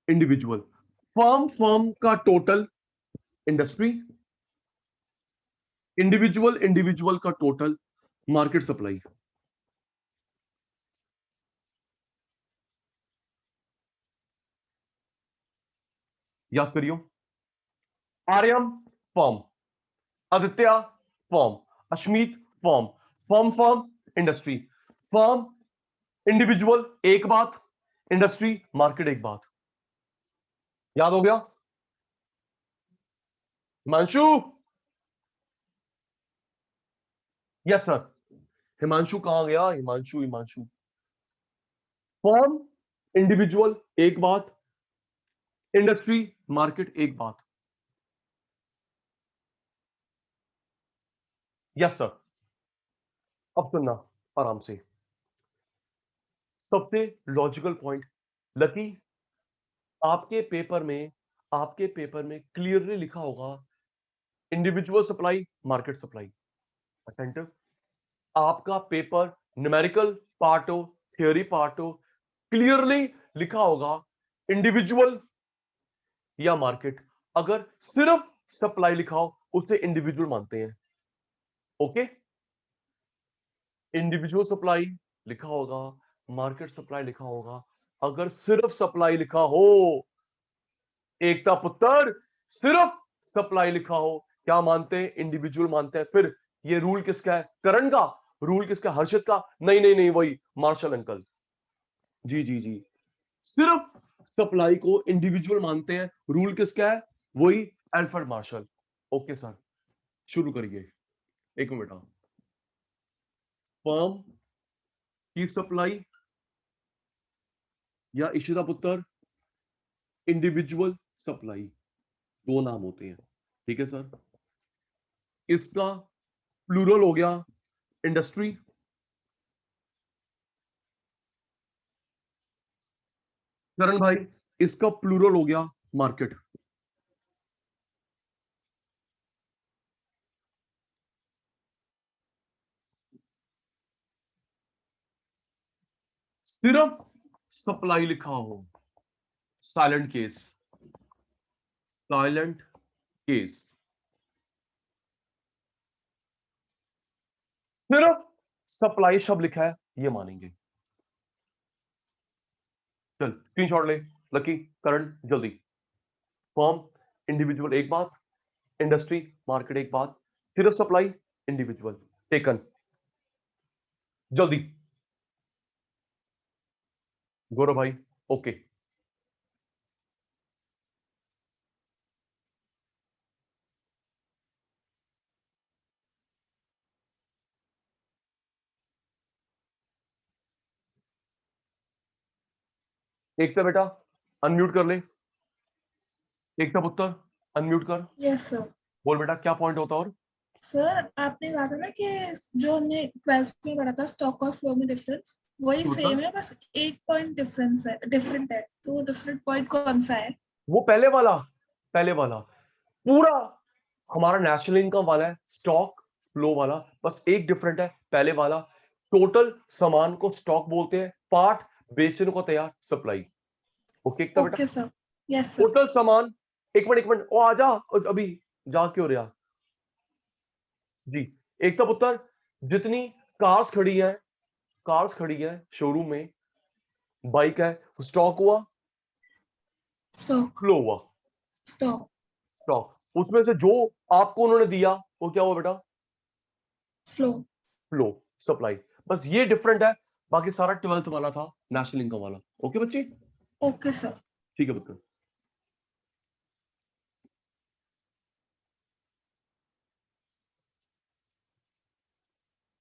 इंडिविजुअल, फर्म फर्म का टोटल, इंडस्ट्री इंडिविजुअल इंडिविजुअल का टोटल, मार्केट सप्लाई। याद करियो, Aryam firm, Aditya firm, Ashmeet firm, firm firm industry, firm individual एक बात, इंडस्ट्री मार्केट एक बात। याद हो गया? Himanshu, yes sir. हिमांशु कहां गया? हिमांशु, हिमांशु, फर्म इंडिविजुअल एक बात, इंडस्ट्री मार्केट एक बात। Yes sir. अब सुनना आराम से, सबसे लॉजिकल पॉइंट। लकी, आपके पेपर में क्लियरली लिखा होगा individual supply, market supply. Attentive, आपका पेपर न्यूमेरिकल पार्ट हो, थियोरी पार्ट हो, क्लियरली लिखा होगा इंडिविजुअल या मार्केट। अगर सिर्फ सप्लाई लिखा हो उसे इंडिविजुअल मानते हैं। ओके, इंडिविजुअल सप्लाई लिखा होगा, मार्केट सप्लाई लिखा होगा। अगर सिर्फ सप्लाई लिखा हो, एकता पुत्र, सिर्फ सप्लाई लिखा हो, क्या मानते हैं? इंडिविजुअल मानते हैं। फिर ये रूल किसका है? करण का। रूल किसका? हर्षित का? नहीं नहीं नहीं, वही मार्शल अंकल। जी जी जी, सिर्फ सप्लाई को इंडिविजुअल मानते हैं। रूल किसका है? वही अल्फ्रेड मार्शल। ओके सर, शुरू करिए। एक मिनट, फर्म की सप्लाई या इशिता पुत्र इंडिविजुअल सप्लाई, दो नाम होते हैं। ठीक है सर, इसका प्लूरल हो गया इंडस्ट्री, करण भाई इसका प्लूरल हो गया मार्केट। सिर्फ सप्लाई लिखा हो, साइलेंट केस, साइलेंट केस। सिर्फ सप्लाई शब्द लिखा है, ये मानेंगे। चल स्क्रीनशॉट ले लकी, करण जल्दी। फर्म इंडिविजुअल एक बात, इंडस्ट्री मार्केट एक बात, सिर्फ सप्लाई इंडिविजुअल। टेकन, जल्दी गौरव भाई। ओके, एकता बेटा अनम्यूट कर ले। एकता पुत्र अनम्यूट कर। Yes sir. बोल बेटा क्या पॉइंट होता और? सर आपने कहा था ना कि जो हमने 12th में पढ़ा था स्टॉक और फ्लो में डिफरेंस, वही सेम है, बस एक पॉइंट डिफरेंस है, डिफरेंट है। तो डिफरेंट पॉइंट कौन सा है? वो पहले वाला, पहले वाला पूरा हमारा नेशनल इनकम वाला है, स्टॉक फ्लो वाला, बस एक डिफरेंट है। पहले वाला टोटल सामान को स्टॉक बोलते हैं, पार्ट बेचने को तैयार सप्लाई। ओके एकता बेटा, okay sir. Yes sir. Total सामान। एक मिनट ओ आजा, अभी जा क्यों रहा जी। एकता पुत्र, जितनी कार्स खड़ी है, कार्स खड़ी है शोरूम में, बाइक है, स्टॉक हुआ स्टॉक। फ्लो हुआ? स्टॉक। स्टॉक, उसमें से जो आपको उन्होंने दिया वो क्या हुआ बेटा? फ्लो। Flow, supply. बस ये डिफरेंट है, बाकी सारा 12th वाला था, नेशनल इनकम वाला। ओके बच्चे, ओके सर। ठीक है पुत्र।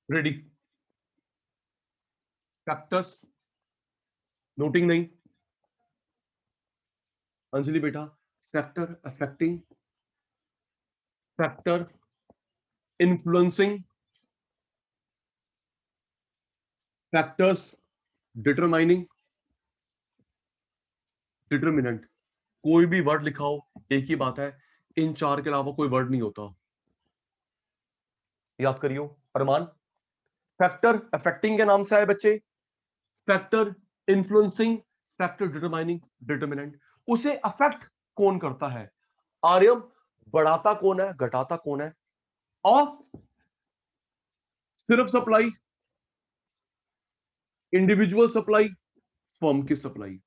रेडी? फैक्टर्स नोटिंग नहीं? अंजलि बेटा, factor affecting, factor influencing, factors determining, determinant. कोई भी वर्ड लिखा हो एक ही बात है, इन चार के अलावा कोई वर्ड नहीं होता, याद करियो अरमान। फैक्टर अफेक्टिंग के नाम से आए बच्चे, factor influencing, factor determining, determinant. उसे अफेक्ट कौन करता है? आर्यम, बढ़ाता कौन है घटाता कौन है? और सिर्फ सप्लाई, इंडिविजुअल सप्लाई, फर्म की सप्लाई।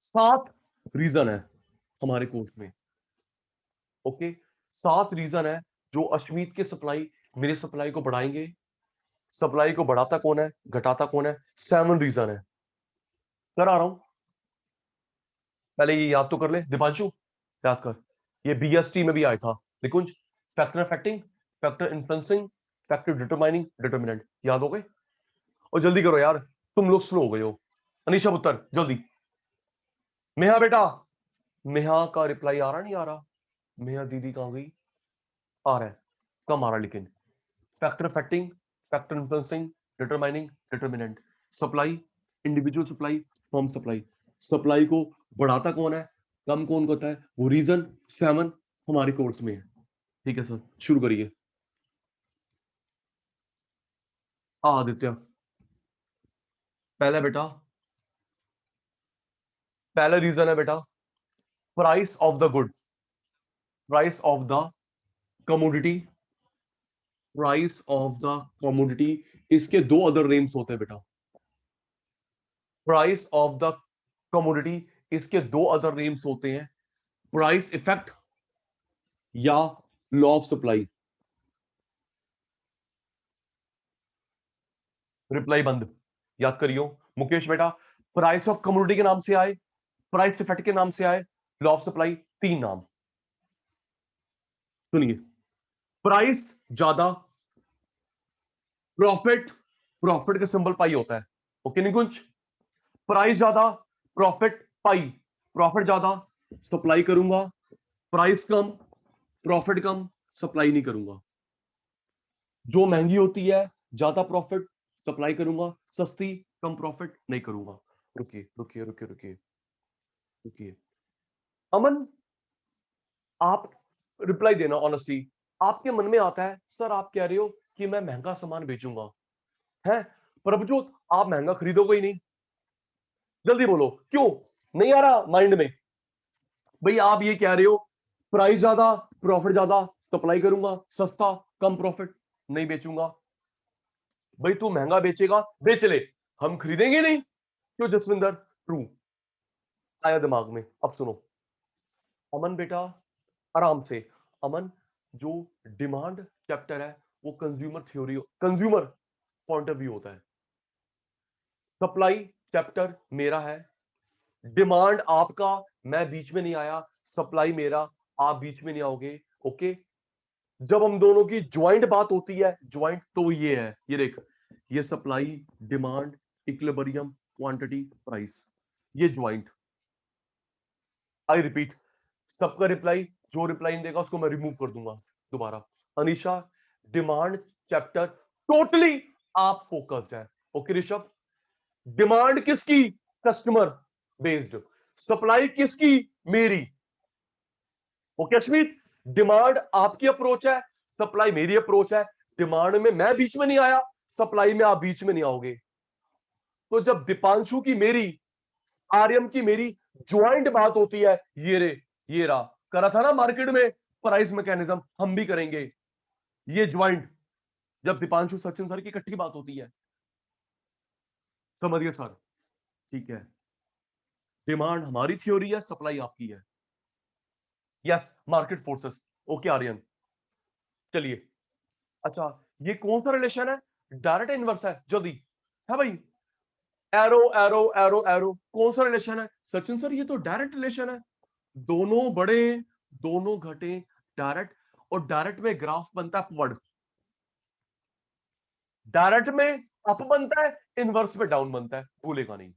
सात रीजन है हमारे कोर्स में। ओके, सात रीजन है जो अश्मीत के सप्लाई मेरे सप्लाई को बढ़ाएंगे। सप्लाई को बढ़ाता कौन है घटाता कौन है? 7 रीजन है। कर आ रहा हूं, पहले ये याद तो कर ले दीपांशु, याद कर। ये बीएसटी में भी आया था Nikunj. Factor affecting, factor influencing, factor determining, determinant. याद हो गए? और जल्दी करो यार, तुम लोग स्लो हो गए हो। अनिशा पुत्र जल्दी। मेहा बेटा, मेहा का रिप्लाई आ रहा नहीं आ रहा? मेहा दीदी कहां गई? आ रहा है, कम आ रहा लेकिन। Factor affecting, factor influencing, determining, determinant. Supply, individual supply, firm supply. Supply को बढ़ाता कौन है कम कौन करता है? वो रीजन 7 हमारे कोर्स में है। ठीक है सर, शुरू करिए। आदित्य, पहला बेटा, पहला रीजन है बेटा price of the good, price of the commodity, price of the commodity. इसके दो अदर नेम्स होते हैं बेटा, प्राइस ऑफ द कमोडिटी। इसके दो अदर नेम्स होते हैं, प्राइस इफेक्ट या लॉ ऑफ सप्लाई? रिप्लाई बंद। याद करियो मुकेश बेटा, प्राइस ऑफ कमोडिटी के नाम से आए, प्राइस इफेक्ट के नाम से आए, लॉ ऑफ सप्लाई, 3 नाम। सुनिए, प्राइस ज्यादा, प्रॉफिट, प्रॉफिट का सिंबल पाई होता है, ओके निकुंज? प्राइस ज्यादा, प्रॉफिट पाई, प्रॉफिट ज्यादा सप्लाई करूंगा, प्राइस कम, प्रॉफिट कम, सप्लाई नहीं करूंगा। जो महंगी होती है ज्यादा प्रॉफिट सप्लाई करूंगा, सस्ती कम प्रॉफिट नहीं करूंगा। रुकिए रुकिए रुकिए रुकिए रुकिए, अमन आप रिप्लाई देना ऑनेस्टली। आपके मन में आता है सर आप कह रहे हो कि मैं महंगा सामान बेचूंगा, है प्रभजोत आप महंगा खरीदोगे ही नहीं, जल्दी बोलो क्यों? नहीं आ रहा माइंड में? भाई आप ये कह रहे हो प्राइस ज्यादा, प्रॉफिट ज्यादा, सप्लाई करूंगा, सस्ता कम प्रॉफिट नहीं बेचूंगा। भाई तू महंगा बेचेगा बेच ले, हम खरीदेंगे नहीं, क्यों जसविंदर? ट्रू आया दिमाग में। अब सुनो अमन बेटा, आराम से। अमन, जो डिमांड चैप्टर है वो consumer theory, consumer point of view होता है। सप्लाई चैप्टर मेरा है, डिमांड आपका, मैं बीच में नहीं आया, सप्लाई मेरा, आप बीच में नहीं आओगे, ओके? जब हम दोनों की ज्वाइंट बात होती है, ज्वाइंट तो ये है, ये देख, ये supply, demand, equilibrium, quantity, price, ये ज्वाइंट। आई रिपीट, सबका रिप्लाई, जो रिप्लाई नहीं देगा उसको मैं रिमूव कर दूंगा दोबारा। अनीशा, डिमांड चैप्टर टोटली आप फोकस्ड है, ओके ऋषभ? डिमांड किसकी? Customer based. सप्लाई किसकी? मेरी, ओके अश्मित? डिमांड आपकी अप्रोच है, सप्लाई मेरी अप्रोच है। डिमांड में मैं बीच में नहीं आया, सप्लाई में आप बीच में नहीं आओगे। तो जब दीपांशु की मेरी, आर्यन की मेरी ज्वाइंट बात होती है, ये रे, ये रहा, करा था ना मार्केट में प्राइस मैकेनिज्म, हम भी करेंगे ये ज्वाइंट, जब दीपांशु सचिन सर की इकट्ठी बात होती है। समझिए सर? ठीक है, डिमांड हमारी थ्योरी है, सप्लाई आपकी है। Yes, market forces, okay Aryan? चलिए, अच्छा ये कौन सा रिलेशन है? डायरेक्ट इनवर्स है, जल्दी है भाई? एरो एरो एरो एरो, कौन सा रिलेशन है? सचिन सर ये तो डायरेक्ट रिलेशन है, दोनों बड़े, दोनों घटे, डायरेक्ट। और डायरेक्ट में ग्राफ बनता है अपवर्ड, डायरेक्ट में अप बनता है, इनवर्स में डाउन बनता है, भूलेगा नहीं।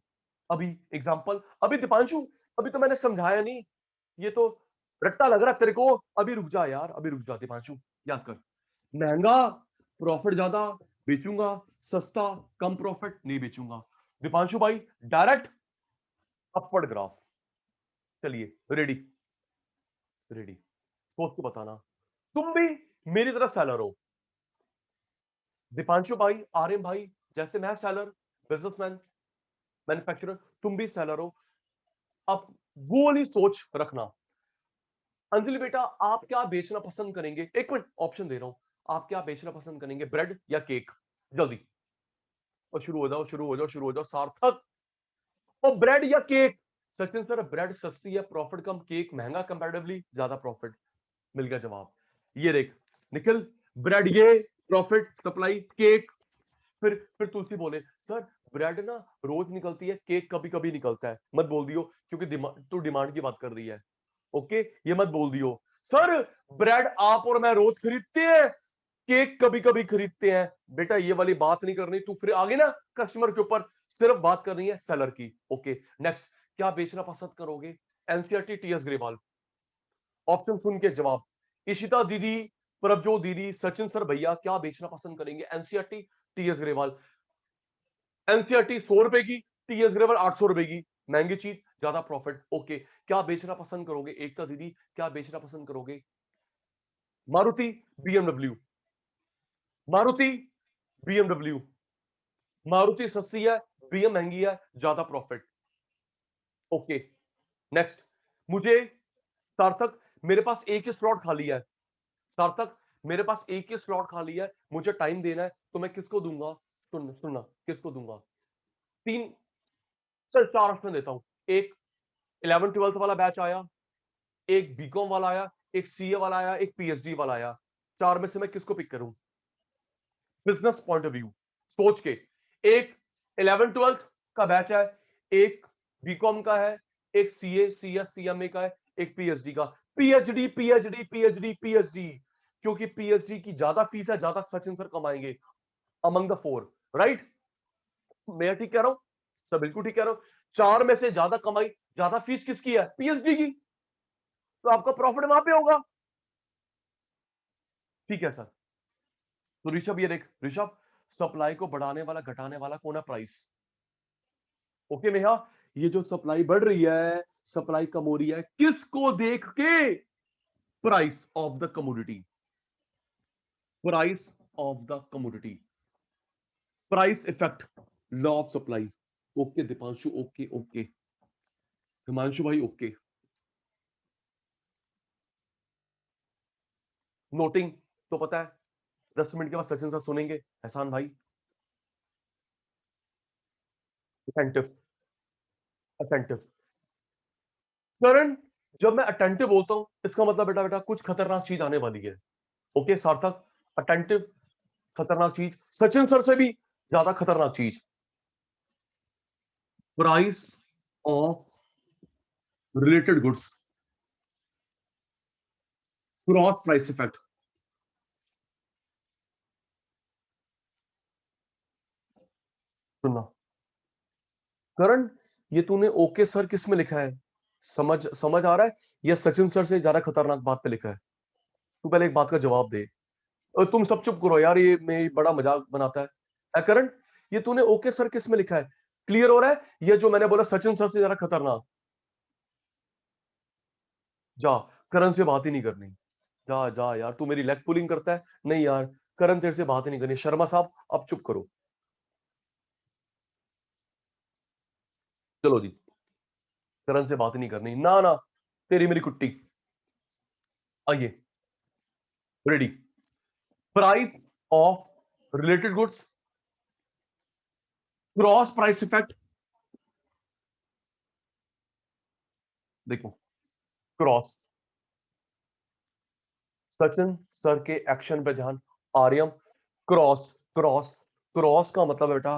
अभी एग्जांपल, अभी दीपांशु, अभी तो मैंने समझाया नहीं, ये तो रट्टा लग रहा है तेरे को, अभी रुक जा यार, अभी रुक जा दीपांशु, याद कर। महंगा प्रॉफिट ज्यादा बेचूंगा, सस्ता कम प्रॉफिट नहीं बेचूंगा। दीपांशु भाई डायरेक्ट अपवर्ड ग्राफ। चलिए रेडी, रेडी, सोच के बताना। तुम भी मेरी तरफ सेलर हो, दीपांशु भाई, आर्यन भाई, जैसे मैं सेलर, बिजनेसमैन, मैन्युफैक्चरर, तुम भी सेलर हो। अब वो वाली सोच रखना। अंजलि बेटा आप क्या बेचना पसंद करेंगे? एक मिनट, ऑप्शन दे रहा हूं, आप क्या बेचना पसंद करेंगे, ब्रेड या केक? जल्दी, और शुरू हो जाओ, शुरू हो जाओ, शुरू हो जाओ, सार्थक। और ब्रेड या केक? सचिन सर ब्रेड सस्ती है, प्रॉफिट कम, केक महंगा, कंपैरेटिवली ज्यादा प्रॉफिट। मिल गया जवाब। ये देख निखिल, ब्रेड ये प्रॉफिट, सप्लाई केक। फिर तुलसी बोले सर ब्रेड ना रोज निकलती है, केक कभी कभी निकलता है। मत बोल दियो क्योंकि तू डिमांड की बात कर रही है, ओके? ये मत बोल दियो सर ब्रेड आप और मैं रोज खरीदते हैं, केक कभी कभी खरीदते हैं। बेटा ये वाली बात नहीं करनी, तू फिर आगे ना कस्टमर के ऊपर, सिर्फ बात करनी है सेलर की, ओके? नेक्स्ट, क्या बेचना पसंद करोगे? NCERT TS Grewal. ऑप्शन सुन के जवाब, इशिता दीदी, प्रभजोत दीदी, सचिन सर भैया क्या बेचना पसंद करेंगे? NCERT TS Grewal. एनसीईआरटी 100 रुपए की, टीएस ग्रेवाल 800 रुपए की, महंगी चीज ज्यादा प्रॉफिट, ओके? क्या बेचना पसंद करोगे? एकता दीदी क्या बेचना पसंद करोगे? Maruti, BMW, Maruti, BMW. मारुति सस्ती है, बीएम महंगी है, ज्यादा प्रॉफिट, ओके? नेक्स्ट, मुझे सार्थक, मेरे पास एक ही स्लॉट खाली है, सार्थक मेरे पास एक ही स्लॉट खाली है, मुझे टाइम देना है, तो मैं किसको दूंगा? सुनना, किसको दूंगा? तीन, चल 4 ऑप्शन देता हूं। एक 11th 12th वाला बैच आया, एक बीकॉम वाला आया, एक सीए वाला आया, एक पीएचडी वाला आया, चार में से मैं किसको पिक करूं? बिजनेस पॉइंट ऑफ व्यू सोच के। एक 11th-12th का बैच है, एक बीकॉम का है, एक सीए सीएस सीएमए का है, एक पीएचडी का। पीएचडी पीएचडी पीएचडी पीएचडी, क्योंकि पीएचडी की ज्यादा फीस है, ज्यादा सचिन सर कमाएंगे अमंग द फोर, राइट? मैं ठीक कह रहा हूं सर? बिल्कुल ठीक कह रहा हूं। चार में से ज्यादा कमाई, ज्यादा फीस किसकी है? पीएचडी की। तो आपका प्रॉफिट वहां पे होगा, ठीक है सर? तो ऋषभ ये देख, ऋषभ सप्लाई को बढ़ाने वाला घटाने वाला कौन है? प्राइस। ओके नेहा, ये जो सप्लाई बढ़ रही है, सप्लाई कम हो रही है, किसको देख के? Price of the commodity, price of the commodity, price effect, law of supply. Okay Deepanshu, okay okay. Himanshu भाई ओके। नोटिंग तो पता है, 10 मिनट के बाद सचिन सर सुनेंगे। एहसान भाई अटेंटिव, अटेंटिव। करण, जब मैं अटेंटिव बोलता हूं, इसका मतलब बेटा बेटा कुछ खतरनाक चीज आने वाली है। ओके सार्थक, अटेंटिव खतरनाक चीज, सचिन सर से भी ज्यादा खतरनाक चीज, price of related goods, cross price effect. सुनना करण, ये तूने ओके सर किस में लिखा है? समझ समझ आ रहा है, या सचिन सर से ज्यादा खतरनाक बात पे लिखा है? तू पहले एक बात का जवाब दे। और तुम सब चुप करो यार, ये मैं बड़ा मजाक बनाता है करण, ये तूने ओके सर किस में लिखा है? क्लियर हो रहा है? ये जो मैंने बोला सचिन सर से ज्यादा खतरनाक, जा करण से बात ही नहीं करनी। जा जा यार, तू मेरी लेग पुलिंग करता है। नहीं यार करण, तेरे से बात ही नहीं करनी। शर्मा साहब अब चुप करो, चलो जी, करण से बात नहीं करनी, ना ना, तेरी मेरी कुट्टी। आइए, ready. Price of related goods, cross price effect. देखो क्रॉस, सचिन सर के एक्शन पे ध्यान। आर्यम, क्रॉस क्रॉस, क्रॉस का मतलब बेटा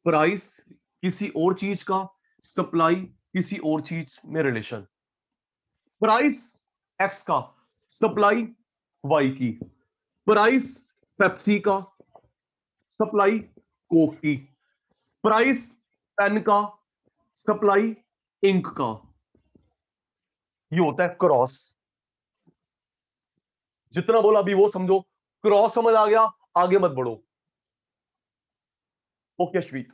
प्राइस किसी और चीज का, सप्लाई किसी और चीज में रिलेशन। प्राइस एक्स का, सप्लाई वाई की। प्राइस पेप्सी का, सप्लाई कोक की। प्राइस पेन का, सप्लाई इंक का। ये होता है क्रॉस। जितना बोला अभी वो समझो, क्रॉस समझ आ गया, आगे मत बढ़ो। ओके श्वीत,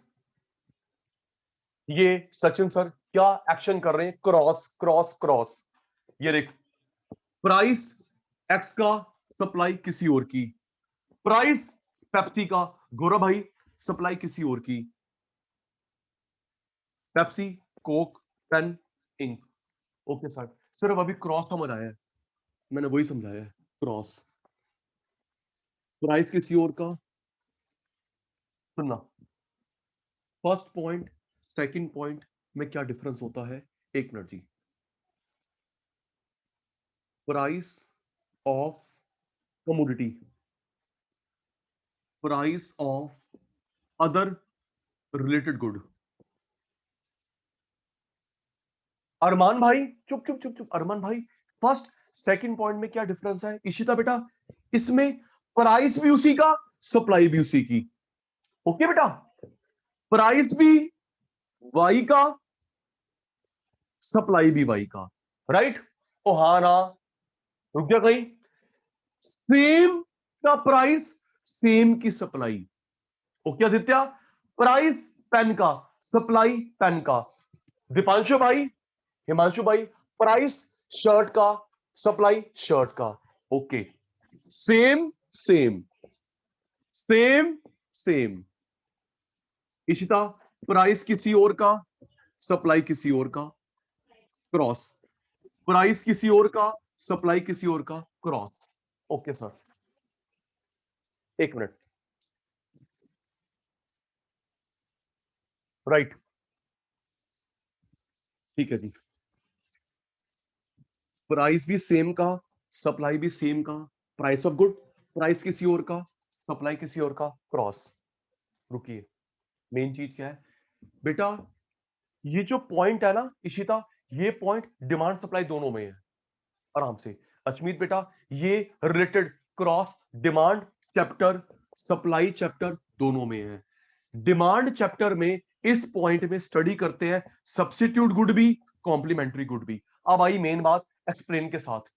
ये सचिन सर क्या एक्शन कर रहे हैं? Cross cross cross. ये देख, प्राइस एक्स का, सप्लाई किसी और की। प्राइस पेप्सी का, गौरव भाई सप्लाई किसी और की। Pepsi, Coke, pen, ink. Okay sir, सिर्फ अभी क्रॉस समझ आया है, मैंने वही समझाया है। क्रॉस, प्राइस किसी और का। सुनना, फर्स्ट पॉइंट सेकंड पॉइंट में क्या डिफरेंस होता है? एक मिनट जी। Price of commodity, price of other related good. Arman भाई चुप चुप चुप चुप, अरमान भाई फर्स्ट सेकंड पॉइंट में क्या डिफरेंस है? इशिता बेटा, इसमें प्राइस भी उसी का, सप्लाई भी उसी की। ओके बेटा, प्राइस भी वाई का, सप्लाई भी वाई का, राइट? ओ हाँ ना, रुक गया कहीं? सेम का प्राइस, सेम की supply. Okay Aditya, price pen का, सप्लाई पेन का। दीपांशु भाई, हिमांशु भाई, प्राइस शर्ट का, सप्लाई शर्ट का। Okay, same same same same. Ishita, price किसी और का, सप्लाई किसी और का, क्रॉस। प्राइस किसी और का, सप्लाई किसी और का, क्रॉस। ओके सर, एक मिनट, राइट, ठीक है जी। प्राइस भी सेम का, सप्लाई भी सेम का, प्राइस ऑफ गुड, प्राइस किसी और का, सप्लाई किसी और का, क्रॉस। रुकिए, मेन चीज क्या है बेटा, ये जो पॉइंट है ना इशिता, ये पॉइंट डिमांड सप्लाई दोनों में है। आराम से अश्मीत बेटा, ये related cross demand chapter, supply chapter दोनों में है। डिमांड चैप्टर में इस पॉइंट में स्टडी करते हैं सब्स्टिट्यूट गुड भी, कॉम्प्लीमेंट्री गुड भी। अब आई मेन बात एक्सप्लेन के साथ।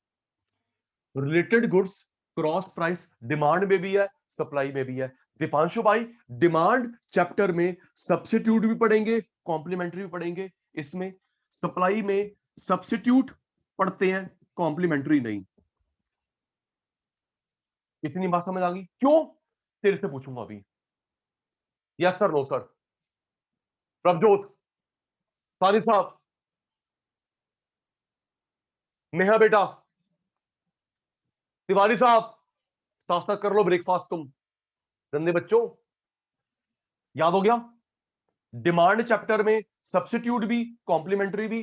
Related goods cross price demand में भी है, सप्लाई में भी है। दीपांशु भाई, डिमांड चैप्टर में सब्स्टिट्यूट भी पढ़ेंगे, कॉम्प्लीमेंट्री भी पढ़ेंगे। इसमें सप्लाई में सब्स्टिट्यूट पढ़ते हैं, कॉम्प्लीमेंट्री नहीं। इतनी बात समझ आ गई? क्यों? तेरे से पूछूंगा अभी। Yes sir, no sir. Prabhjot, Sani साहब, नेहा बेटा, तिवारी साहब, साथ साथ कर लो ब्रेकफास्ट तुम गंदे बच्चों। याद हो गया? डिमांड चैप्टर में सब्स्टिट्यूट भी, कॉम्प्लीमेंट्री भी।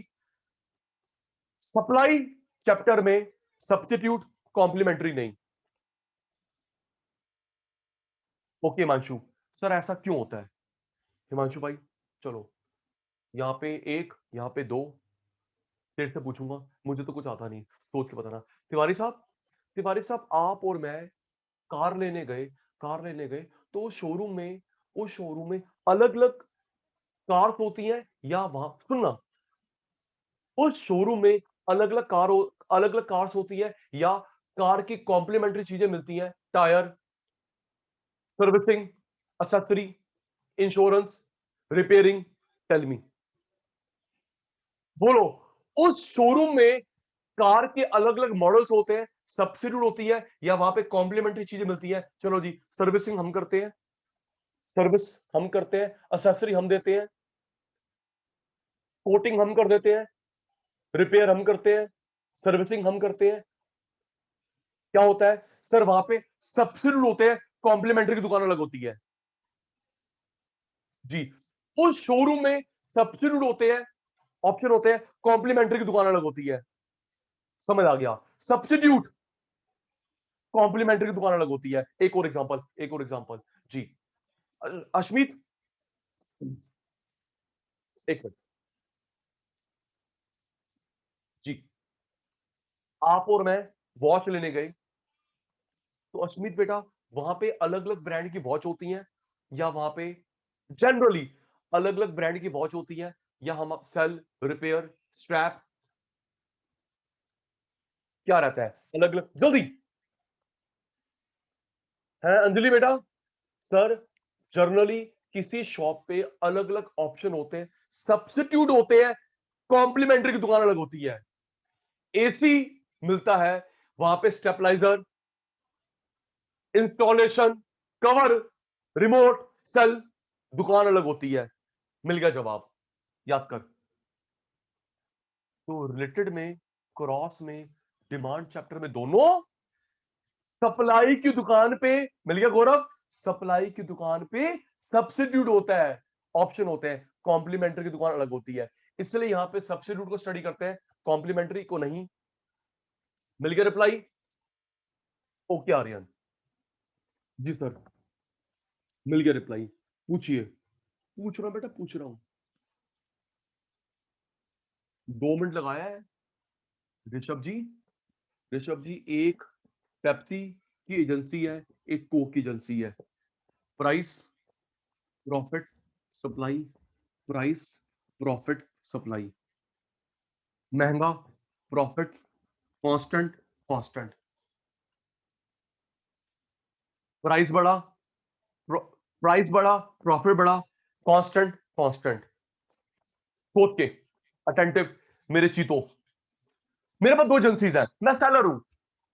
सप्लाई चैप्टर में सब्स्टिट्यूट, कॉम्प्लीमेंट्री नहीं। ओके हिमांशु सर, ऐसा क्यों होता है? हिमांशु भाई चलो, यहां पे एक, यहां पे दो। तेरे से पूछूंगा, मुझे तो कुछ आता नहीं, सोच के बताना। तिवारी साहब, तिवारी साहब, आप और मैं कार लेने गए, कार लेने गए तो उस शोरूम में अलग अलग कार्स होती हैं, या वहां सुनना, उस शोरूम में अलग अलग कार्स होती है, या कार की कॉम्प्लीमेंट्री चीजें मिलती हैं, tyre, servicing, accessory, insurance, repairing. Tell me, बोलो। उस शोरूम में कार के अलग अलग मॉडल्स होते हैं, सब्सिट्यूट होती है, या वहां पे कॉम्प्लीमेंट्री चीजें मिलती है? चलो जी, सर्विसिंग हम करते हैं, सर्विस हम करते हैं, एक्सेसरी हम देते हैं, कोटिंग हम कर देते हैं, रिपेयर हम करते हैं, सर्विसिंग हम करते हैं। क्या होता है सर? वहां पे सब्सिट्यूट होते हैं, कॉम्प्लीमेंट्री की दुकान अलग होती है जी। उस शोरूम में सब्सिट्यूट होते हैं, ऑप्शन होते हैं, कॉम्प्लीमेंट्री की दुकान अलग होती है। समझ आ गया? सब्सिट्यूट, कॉम्प्लीमेंट्री की दुकान अलग होती है। एक और एग्जांपल, एक और एग्जांपल जी। अश्मीत, एक मिनट जी। आप और मैं वॉच लेने गए, तो अश्मीत बेटा, वहां पे अलग अलग ब्रांड की वॉच होती हैं, या वहां पे जनरली अलग अलग ब्रांड की वॉच होती है, या हम सेल, रिपेयर, स्ट्रैप, क्या रहता है अलग अलग? जल्दी है अंजलि बेटा। सर, जनरली किसी शॉप पे अलग अलग ऑप्शन होते हैं, सब्स्टिट्यूट होते हैं, कॉम्प्लीमेंट्री की दुकान अलग होती है। एसी मिलता है, वहां पे stabiliser, installation, cover, remote, sale, दुकान अलग होती है। मिल गया जवाब, याद कर। तो रिलेटेड में, क्रॉस में, डिमांड चैप्टर में दोनों, सप्लाई की दुकान पे, मिल गया गौरव, सप्लाई की दुकान पे सब्स्टिट्यूट होता है, ऑप्शन होते हैं, कॉम्प्लीमेंट्री की दुकान अलग होती है। इसलिए यहां पे सब्स्टिट्यूट को स्टडी करते हैं, कॉम्प्लीमेंट्री को नहीं। मिल गया रिप्लाई? ओके आर्यन जी सर, मिल गया रिप्लाई। पूछिए, पूछ रहा हूं बेटा, पूछ रहा हूं। 2 मिनट लगाया है ऋषभ जी। ऋषभ जी, एक पेप्सी की एजेंसी है, एक कोक की एजेंसी है। Price, profit, supply, price, profit, supply. महंगा, प्रॉफिट, कांस्टेंट, कांस्टेंट। प्राइस बढ़ा, प्राइस बढ़ा, प्रॉफिट बढ़ा, कांस्टेंट, कांस्टेंट। सोच के, अटेंटिव मेरे चीतो। मेरे पास 2 एजेंसीज हैं, मैं सेलर हूं,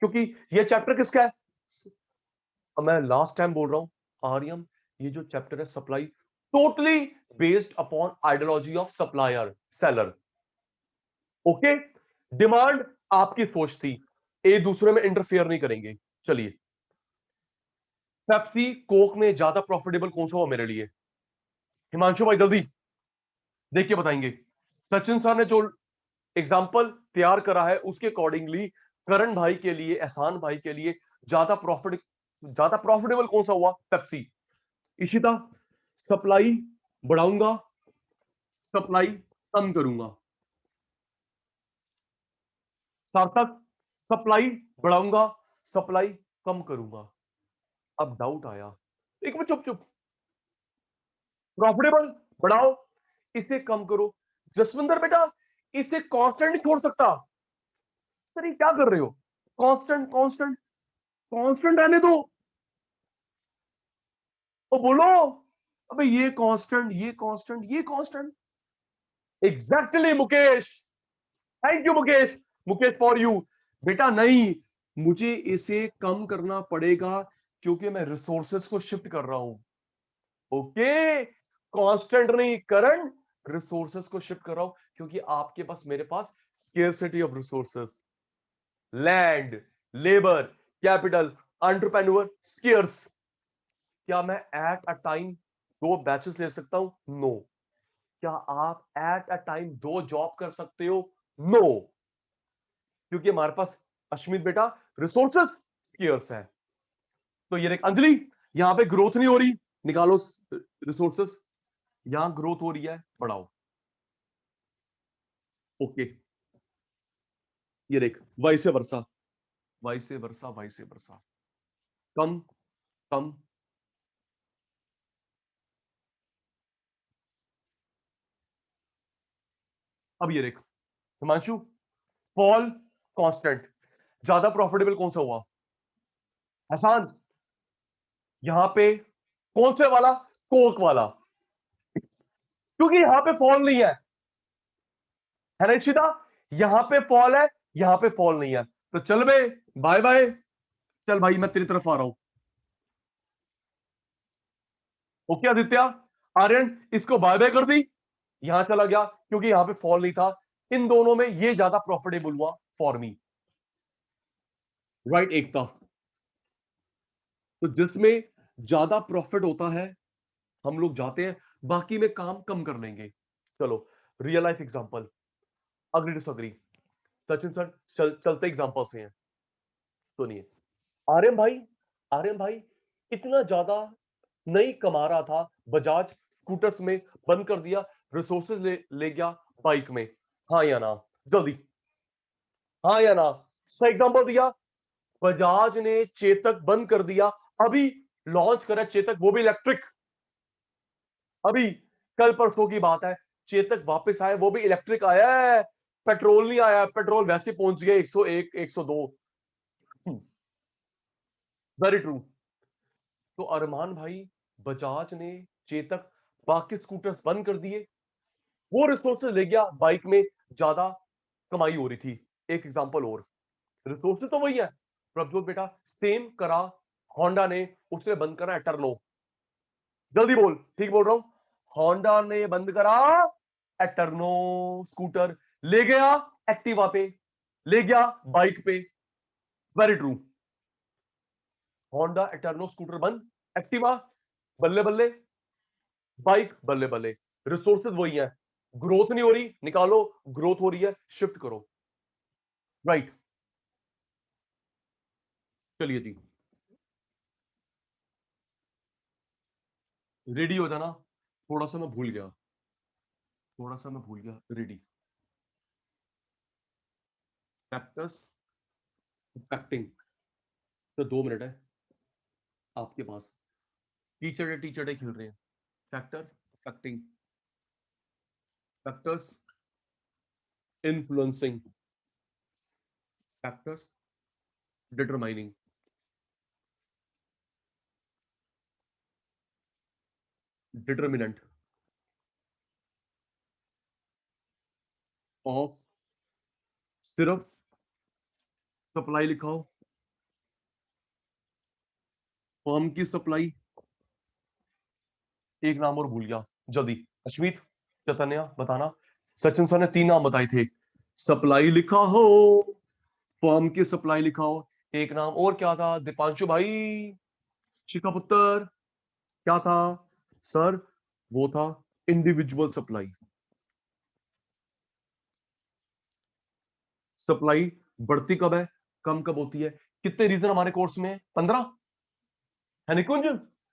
क्योंकि ये चैप्टर किसका है? और मैं लास्ट टाइम बोल रहा हूं आर्यम, ये जो चैप्टर है supply, totally based upon ideology of supplier, seller. Okay, demand आपकी सोच थी, एक दूसरे में इंटरफेयर नहीं करेंगे। चलिए, पेप्सी कोक में ज्यादा प्रॉफिटेबल कौन सा हुआ मेरे लिए? हिमांशु भाई जल्दी देखिए बताएंगे। सचिन सर ने जो एग्जाम्पल तैयार करा है उसके अकॉर्डिंगली करण भाई के लिए, एहसान भाई के लिए ज्यादा प्रॉफिटेबल कौन सा हुआ? पेप्सी। इशिता, सप्लाई बढ़ाऊंगा, सप्लाई कम करूंगा। सार्थक, सप्लाई बढ़ाऊंगा, सप्लाई कम करूंगा। अब डाउट आया, एक मिनट, चुप चुप। प्रॉफिटेबल बढ़ाओ, इसे कम करो। जसविंदर बेटा, इसे कांस्टेंट नहीं छोड़ सकता। सर ये क्या कर रहे हो? कांस्टेंट कांस्टेंट कांस्टेंट रहने दो। तो बोलो, अबे ये कांस्टेंट, ये कांस्टेंट, ये constant. Exactly Mukesh, thank you Mukesh, Mukesh for you. बेटा नहीं, मुझे इसे कम करना पड़ेगा क्योंकि मैं रिसोर्सेस को शिफ्ट कर रहा हूं। ओके, कांस्टेंट नहीं करण, रिसोर्सेस को शिफ्ट कर रहा हूं क्योंकि आपके पास, मेरे पास scarcity of resources. Land, labour, capital, entrepreneur, scarce. क्या मैं एट अ टाइम 2 बैचेस ले सकता हूं? नो। क्या आप एट अ टाइम 2 जॉब कर सकते हो? नो, क्योंकि हमारे पास अश्मित बेटा रिसोर्सेस स्केर्स है। तो ये देख अंजलि, यहां पे ग्रोथ नहीं हो रही, निकालो रिसोर्सेस। यहां ग्रोथ हो रही है, बढ़ाओ। ओके, ये देख वाइसे वर्सा, वाइसे वर्सा, वाइसे वर्सा। कम, कम, अब ये देख हिमांशु, फॉल कांस्टेंट, ज्यादा प्रॉफिटेबल कौन सा हुआ? आसान, यहां पे कौन से वाला? कोक वाला, क्योंकि यहां पे फॉल नहीं है ना इशिता? यहां पे फॉल है, यहां पे फॉल नहीं है। तो चल बे, बाय बाय। चल भाई मैं तेरी तरफ आ रहा हूं। ओके आदित्य, आर्यन, इसको बाय बाय कर दी। यहां चला गया क्योंकि यहां पे फॉल नहीं था। इन दोनों में ये ज्यादा प्रॉफिटेबल हुआ फॉर मी। राइट एकता, तो जिसमें ज्यादा प्रॉफिट होता है हम लोग जाते हैं, बाकी में काम कम कर लेंगे। चलो real life example, agree disagree. Sachin sir, चलते एग्जांपल से हैं, सुनिए। आर्यन भाई, आर्यन भाई इतना ज्यादा नहीं कमा रहा था, बजाज स्कूटर्स में बंद कर दिया, रिसोर्सेज ले गया बाइक में। हाँ या ना? जल्दी, हाँ या ना? सही एग्जांपल दिया। बजाज ने चेतक बंद कर दिया, अभी लॉन्च करा चेतक, वो भी इलेक्ट्रिक। अभी कल परसों की बात है, चेतक वापस आया, वो भी इलेक्ट्रिक आया है, पेट्रोल नहीं आया। पेट्रोल वैसे पहुंच गया 101 102। Very true. तो अरमान भाई, बजाज ने चेतक, बाकी स्कूटर्स बंद कर दिए, वो रिसोर्सेज ले गया बाइक में, ज्यादा कमाई हो रही थी। एक एग्जांपल और, रिसोर्सेज तो वही है। प्रभजोत बेटा सेम करा होंडा ने, उसने बंद करा एटर्नो। जल्दी बोल, ठीक बोल रहा हूं? होंडा ने बंद करा एटर्नो स्कूटर, ले गया एक्टिवा पे, ले गया बाइक पे। Very true. होंडा एटर्नो स्कूटर बंद, एक्टिवा बल्ले बल्ले, बाइक बल्ले बल्ले। रिसोर्सेज वही है, ग्रोथ नहीं हो रही, निकालो। ग्रोथ हो रही है, शिफ्ट करो। राइट, चलिए जी, रेडी हो जाना। थोड़ा सा मैं भूल गया, थोड़ा सा मैं भूल गया। Ready, factors affecting. तो 2 मिनट है आपके पास। टीचर डे खेल रहे हैं। Factor affecting, factors influencing, factors determining, determinant of. सिर्फ सप्लाई लिखाओ, फर्म की सप्लाई। एक नाम और भूल गया, जल्दी। अश्मित, चतन्या बताना। सचिन सर ने 3 नाम बताए थे। सप्लाई लिखा हो, फर्म की सप्लाई लिखा हो, एक नाम और क्या था? दीपांशु भाई, शिखा पुत्र, क्या था सर? वो था इंडिविजुअल सप्लाई। सप्लाई बढ़ती कब है? कम कब होती है? कितने रीजन हमारे कोर्स में? 15 है निकुंज?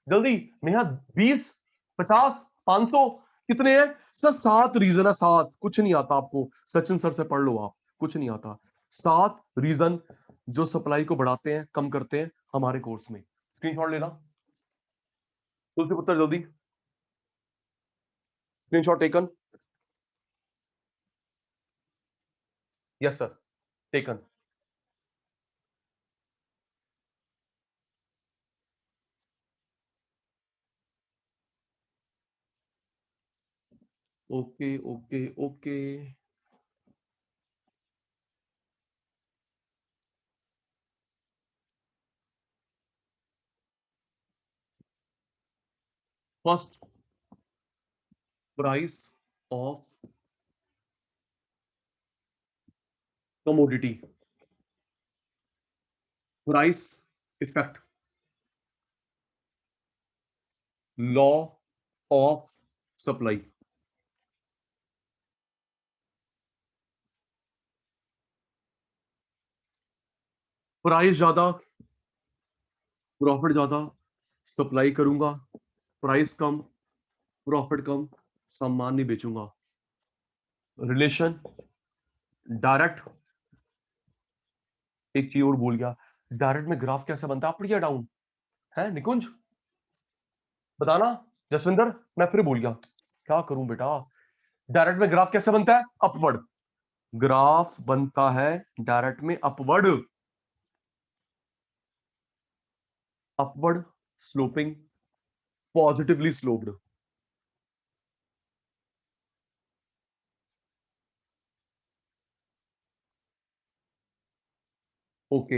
जल्दी नेहा, 20, 50, 500 कितने हैं सर? 7 रीजन है, 7। कुछ नहीं आता आपको, सचिन सर से पढ़ लो आप, कुछ नहीं आता। 7 रीजन जो सप्लाई को बढ़ाते हैं, कम करते हैं हमारे कोर्स में। स्क्रीनशॉट लेना तुलसी पुत्र, जल्दी screenshot taken. Yes sir, taken. Okay okay okay. First, price of commodity, price effect, law of supply. Price ज्यादा, प्रॉफिट ज्यादा, सप्लाई करूंगा, प्राइस कम, प्रॉफिट कम, सामान नहीं बेचूंगा। Relation direct. एक चीज और भूल गया, डायरेक्ट में ग्राफ कैसे बनता है? अप या डाउन है निकुंज? बताना जसविंदर, मैं फिर भूल गया, क्या करूं बेटा? डायरेक्ट में ग्राफ कैसे बनता है? अपवर्ड। ग्राफ बनता है डायरेक्ट में upward, upward sloping, positively sloped. Okay,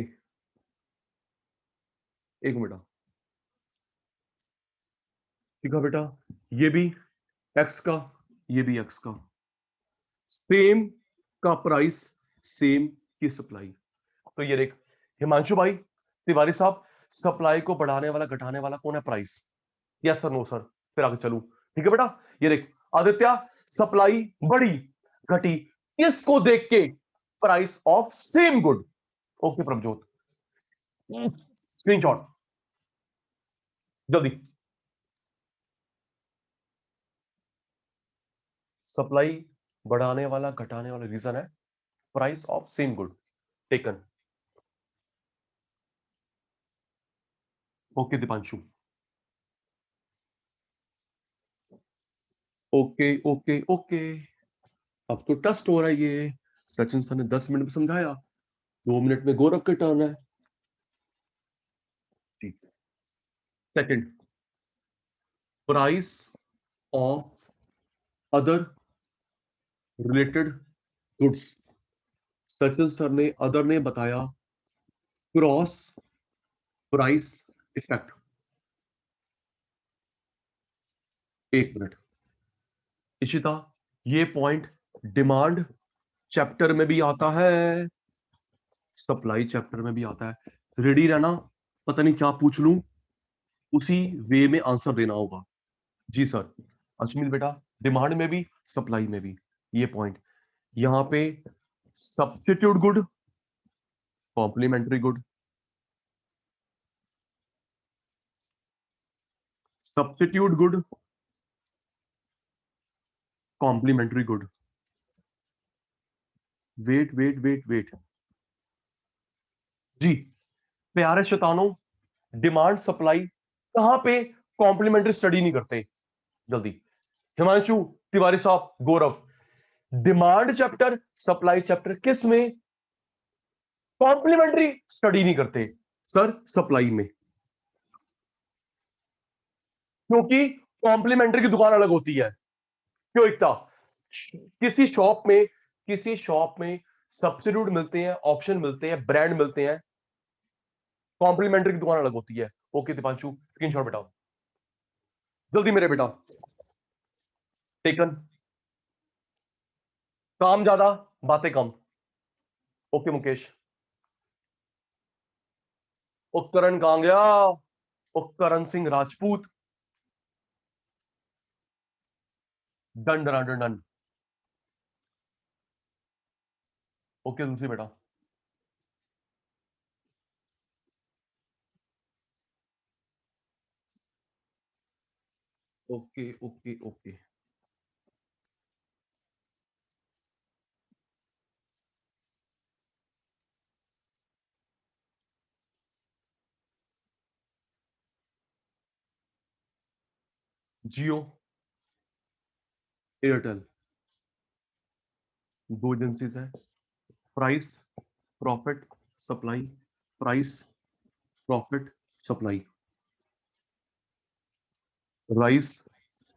एक मिनट, ठीक है बेटा, ये भी एक्स का, ये भी एक्स का, सेम का प्राइस, सेम की सप्लाई। तो ये देख हिमांशु भाई, तिवारी साहब, सप्लाई को बढ़ाने वाला घटाने वाला कौन है? Price. Yes sir, no sir, फिर आगे चलूं। ठीक है बेटा, ये देख आदित्य, सप्लाई बढ़ी घटी किसको देख के? Price of same good. Okay Prabhjot, screenshot जल्दी। सप्लाई बढ़ाने वाला घटाने वाला रीजन है price of same good, taken. Okay Deepanshu, okay okay okay. अब तो टेस्ट हो रहा है ये, सचिन सर ने 10 मिनट में समझाया, 2 मिनट में गौरव के टर्न है। ठीक, second, price of other related goods. Sachin sir ने अदर ने बताया क्रॉस प्राइस इफेक्ट। एक मिनट इशिता, ये पॉइंट डिमांड चैप्टर में भी आता है, सप्लाई चैप्टर में भी आता है। रेडी रहना, पता नहीं क्या पूछ लूं, उसी वे में आंसर देना होगा। जी सर। अश्मित बेटा, डिमांड में भी सप्लाई में भी ये पॉइंट, यहां पे substitute good, complementary good, substitute good, complementary good. Wait wait wait wait जी, प्यारे शैतानों, डिमांड सप्लाई कहां पे कॉम्प्लीमेंट्री स्टडी नहीं करते? जल्दी हिमांशु, तिवारी साहब, गौरव, डिमांड चैप्टर, सप्लाई चैप्टर किस में कॉम्प्लीमेंट्री स्टडी नहीं करते? सर सप्लाई में, क्योंकि कॉम्प्लीमेंट्री की दुकान अलग होती है। क्यों एकता? किसी शॉप में, किसी शॉप में सब्स्टिट्यूट मिलते हैं, ऑप्शन मिलते हैं, ब्रांड मिलते हैं, कॉम्प्लीमेंट्री की दुकान अलग होती है। ओके दीपांशु, स्क्रीनशॉट बेटा जल्दी मेरे बेटा, टेकन। काम ज्यादा बातें कम। ओके मुकेश। उपकरण कहां गया? Upkaran Singh Rajput, done done done done. Okay दूसरी बेटा, okay okay okay, Jio Airtel, दो एजेंसीज है। Price profit supply, price profit supply, rise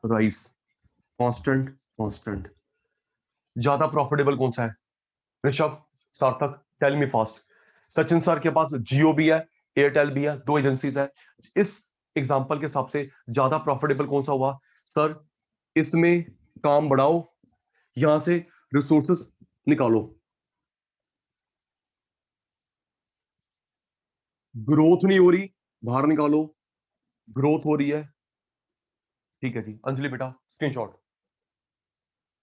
rise, constant constant. ज्यादा प्रॉफिटेबल कौन सा है? Rishabh, Sarthak, tell me fast. Sachin sir के पास जियो भी है, एयरटेल भी है, दो एजेंसीज है। इस एग्जांपल के हिसाब से ज्यादा प्रॉफिटेबल कौन सा हुआ सर? इसमें काम बढ़ाओ, यहां से रिसोर्सेस निकालो। ग्रोथ नहीं हो रही, बाहर निकालो। ग्रोथ हो रही है, ठीक है जी। अंजलि बेटा स्क्रीनशॉट,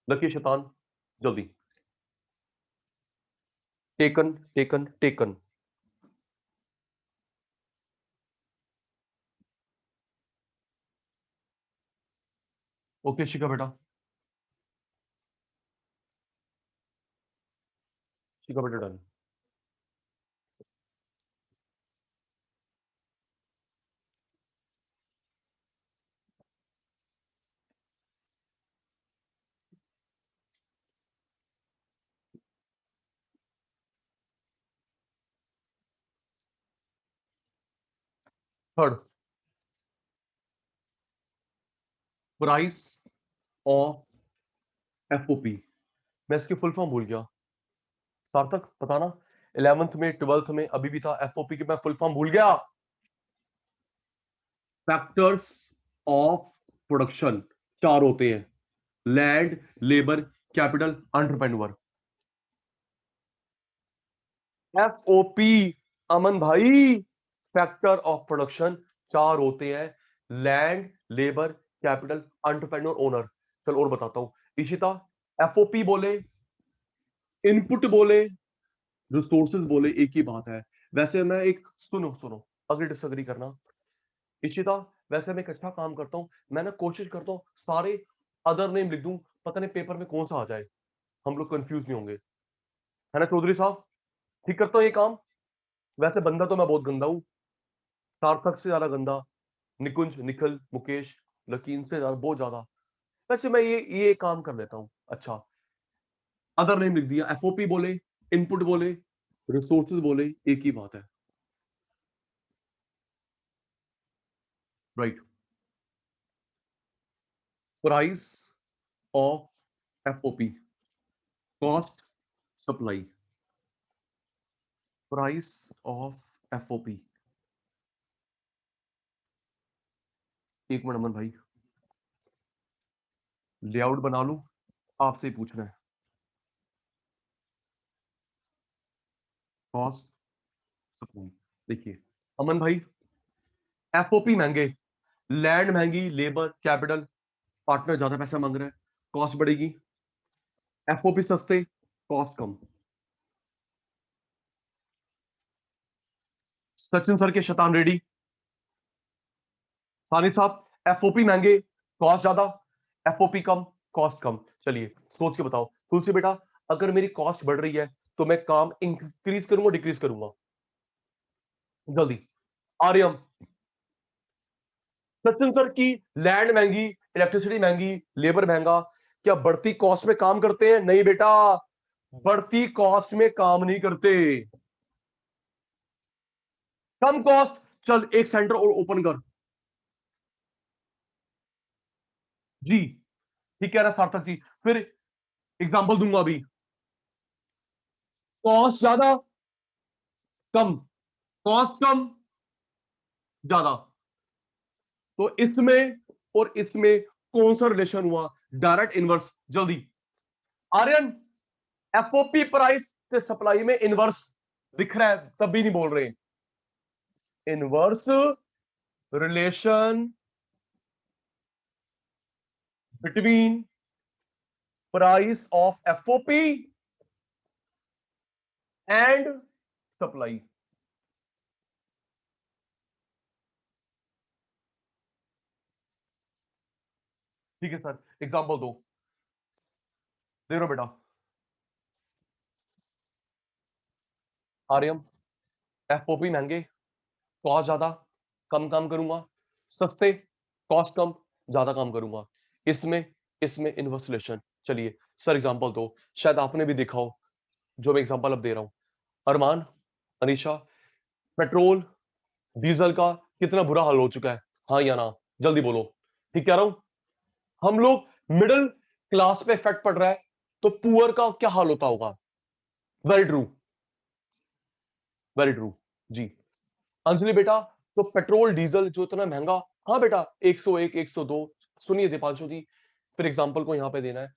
लकी शैतान जल्दी। Taken taken taken. ओके शिखा बेटा, शिखा बेटा done. Third, price of FOP. मैं इसकी फुल फॉर्म भूल गया, सार्थक पता ना? 11th में 12th में अभी भी था, एफओपी की मैं फुल फॉर्म भूल गया। फैक्टर्स ऑफ प्रोडक्शन चार होते हैं, land, labour, capital, entrepreneur. FOP Aman भाई, फैक्टर ऑफ प्रोडक्शन चार होते हैं, land, labour, capital, entrepreneur, owner. चल और बताता हूं इशिता। एफओपी बोले, इनपुट बोले, रिसोर्सेज बोले, एक ही बात है। वैसे मैं एक, सुनो सुनो, अगर डिसएग्री करना इशिता, वैसे मैं एक अच्छा काम करता हूं, मैं ना कोशिश करता हूं सारे अदर नेम लिख दूं, पता नहीं पेपर में कौन सा आ जाए, हम लोग कंफ्यूज नहीं होंगे, है ना चौधरी साहब? ठीक करता हूँ ये काम। वैसे बंदा तो मैं बहुत गंदा हूँ, सार्थक से ज्यादा गंदा, निकुंज, निखिल, मुकेश, लकीन से ज्यादा, बहुत ज्यादा। वैसे मैं ये काम कर लेता हूँ। अच्छा, अदर नेम लिख दिया, एफओपी बोले, इनपुट बोले, रिसोर्सेज बोले, एक ही बात है। Right, price of FOP, cost supply, price of FOP. एक मिनट अमन भाई, लेआउट बना लूं, आपसे ही पूछना है। कॉस्ट सप्लाई, देखिए अमन भाई, एफओपी महंगे, लैंड महंगी, लेबर, कैपिटल, पार्टनर ज्यादा पैसा मांग रहा है, कॉस्ट बढ़ेगी। एफओपी सस्ते, कॉस्ट कम। सचिन सर के शैतान रेडी, सानिद साहब, एफओपी महंगे, कॉस्ट ज्यादा, एफओपी कम, कॉस्ट कम। चलिए सोच के बताओ तुलसी बेटा, अगर मेरी कॉस्ट बढ़ रही है तो मैं काम इंक्रीज करूंगा डिक्रीज करूंगा? जल्दी, आर्यम। सचिन सर की लैंड महंगी, इलेक्ट्रिसिटी महंगी, लेबर महंगा, क्या बढ़ती कॉस्ट में काम करते हैं? नहीं बेटा, बढ़ती कॉस्ट में काम नहीं करते। कम कॉस्ट, चल एक सेंटर और ओपन कर। जी, ठीक कह रहा है सार्थक जी। फिर एग्जांपल दूंगा अभी, कॉस्ट ज्यादा, कम, कॉस्ट कम, ज्यादा। तो इसमें और इसमें कौन सा रिलेशन हुआ? Direct inverse. जल्दी आर्यन, एफओपी प्राइस से सप्लाई में इनवर्स दिख रहा है, तब भी नहीं बोल रहे। Inverse relation between price of FOP and supply. ठीक है सर, एग्जांपल दो, दे रहा बेटा। आर्यम, एफओपी महंगे, कॉस्ट ज्यादा, कम काम करूंगा, सस्ते, कॉस्ट कम, ज्यादा काम करूंगा, इसमें इसमें इनवर्स रिलेशन। चलिए सर एग्जांपल दो, शायद आपने भी देखा हो जो मैं एग्जांपल अब दे रहा हूं। अरमान, अनीशा, पेट्रोल डीजल का कितना बुरा हाल हो चुका है, हाँ या ना, जल्दी बोलो। ठीक कह रहा हूं। हम लोग मिडिल क्लास पे इफेक्ट पड़ रहा है, तो पुअर का क्या हाल होता होगा। वेरी ट्रू, वेरी ट्रू जी। अंजलि बेटा, तो पेट्रोल डीजल जो इतना महंगा, हाँ बेटा 101 102। सुनिए दीपांशु जी, फिर एग्जांपल को यहां पे देना है।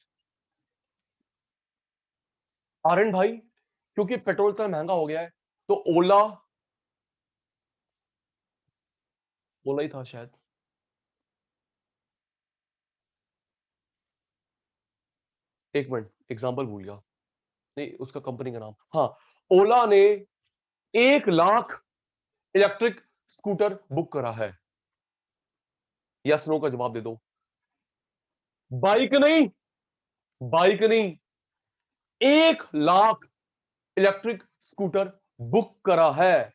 आर्यन भाई, क्योंकि पेट्रोल इतना महंगा हो गया है, तो ओला, ओला ही था शायद, एक मिनट एग्जांपल भूल गया, नहीं उसका कंपनी का नाम, हाँ, ओला ने 1 लाख इलेक्ट्रिक स्कूटर बुक करा है। यस नो का जवाब दे दो। बाइक नहीं, बाइक नहीं, 1 लाख इलेक्ट्रिक स्कूटर बुक करा है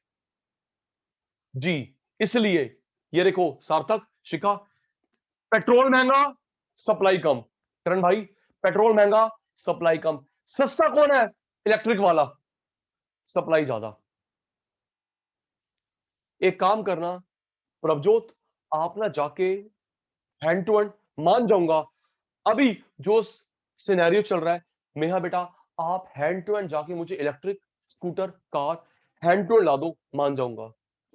जी। इसलिए ये देखो सार्थक, शिखा, पेट्रोल महंगा, सप्लाई कम। करण भाई, पेट्रोल महंगा, सप्लाई कम, सस्ता कौन है, इलेक्ट्रिक वाला, सप्लाई ज्यादा। एक काम करना प्रभजोत, आप ना जाके हैंड टू हैंड, मान जाऊंगा अभी जो सिनेरियो चल रहा है, मेहा बेटा आप हैंड टू हैंड जाके मुझे electric scooter car hand to hand ला दो, मान जाऊंगा।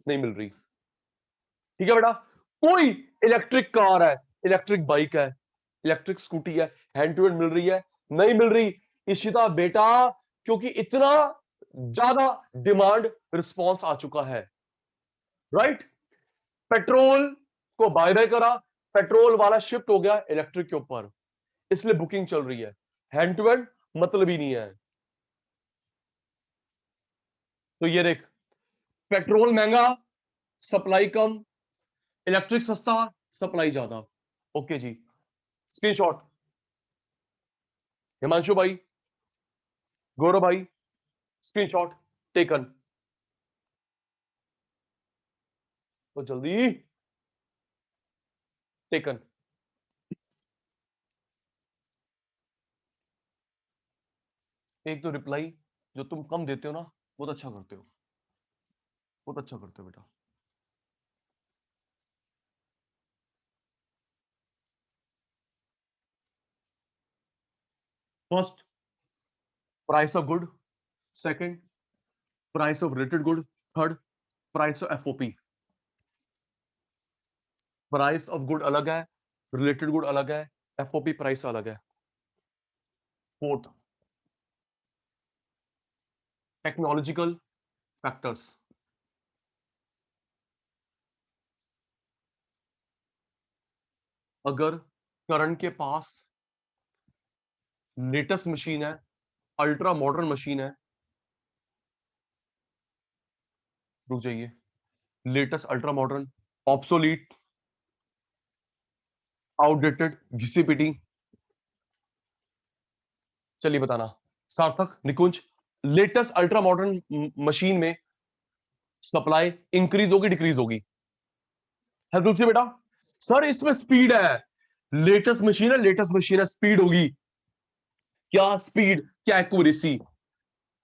नहीं मिल रही, ठीक है बेटा, कोई इलेक्ट्रिक कार है, इलेक्ट्रिक बाइक है, इलेक्ट्रिक स्कूटी है, हैंड टू हैंड मिल रही है, नहीं मिल रही। इशिता बेटा, क्योंकि इतना ज्यादा डिमांड रिस्पॉन्स आ चुका है, राइट। पेट्रोल को बाय बाय करा, पेट्रोल वाला शिफ्ट हो गया इलेक्ट्रिक के ऊपर, इसलिए बुकिंग चल रही है। हैंड टू हैंड मतलब ही नहीं है। तो ये देख, पेट्रोल महंगा, सप्लाई कम, इलेक्ट्रिक सस्ता, सप्लाई ज्यादा। ओके जी, स्क्रीनशॉट। हिमांशु भाई, गौरव भाई, स्क्रीनशॉट टेकन। तो जल्दी टेकन। एक तो रिप्लाई जो तुम कम देते हो ना, बहुत अच्छा करते हो, बहुत अच्छा करते हो बेटा। First, price of good. Second, price of related good. Third, price of FOP. Price of good अलग है, रिलेटेड गुड अलग है, एफओपी प्राइस अलग है। Fourth, technological factors. अगर करण के पास लेटेस्ट मशीन है, अल्ट्रा मॉडर्न मशीन है, रुक जाइए, latest ultra modern, obsolete, outdated, घिसी पिटी, चलिए बताना। Sarthak, Nikunj, latest ultra modern machine में सप्लाई इंक्रीज होगी डिक्रीज होगी, है तुलसी बेटा। सर इसमें स्पीड है, लेटेस्ट मशीन है, लेटेस्ट मशीन है, स्पीड होगी, क्या स्पीड, क्या एक्यूरेसी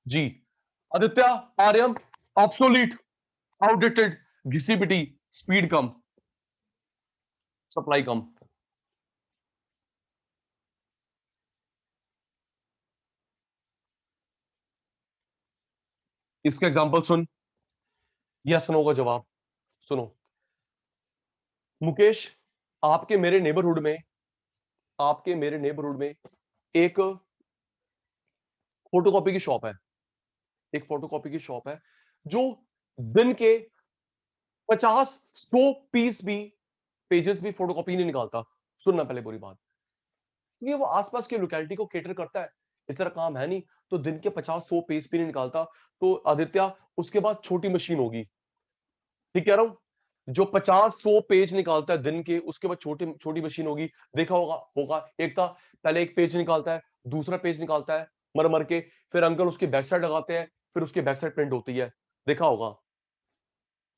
जी। आदित्य, आर्यम, ऑब्सोलीट, आउटडेटेड, घिसी पिटी, स्पीड कम, सप्लाई कम। इसका एग्जांपल सुन, यस नो का जवाब सुनो। मुकेश, आपके मेरे नेबरहुड में, आपके मेरे नेबरहुड में एक फोटोकॉपी की शॉप है, एक फोटोकॉपी की शॉप है जो दिन के 50-100 पीस भी, पेजेस भी फोटोकॉपी नहीं निकालता। सुनना पहले पूरी बात, ये वो आसपास की लोकेलिटी को केटर करता है, इतना काम है नहीं, तो दिन के 50-100 पेज भी नहीं निकालता। तो आदित्य, उसके बाद छोटी मशीन होगी, ठीक कह रहा हूं, जो 50-100 पेज निकालता है दिन के, उसके बाद छोटी छोटी मशीन होगी, देखा होगा होगा एक था, पहले एक पेज निकालता है, दूसरा पेज निकालता है मर मर के, फिर अंकल उसकी बैक साइड लगाते हैं, फिर उसकी बैक साइड प्रिंट होती है, देखा होगा,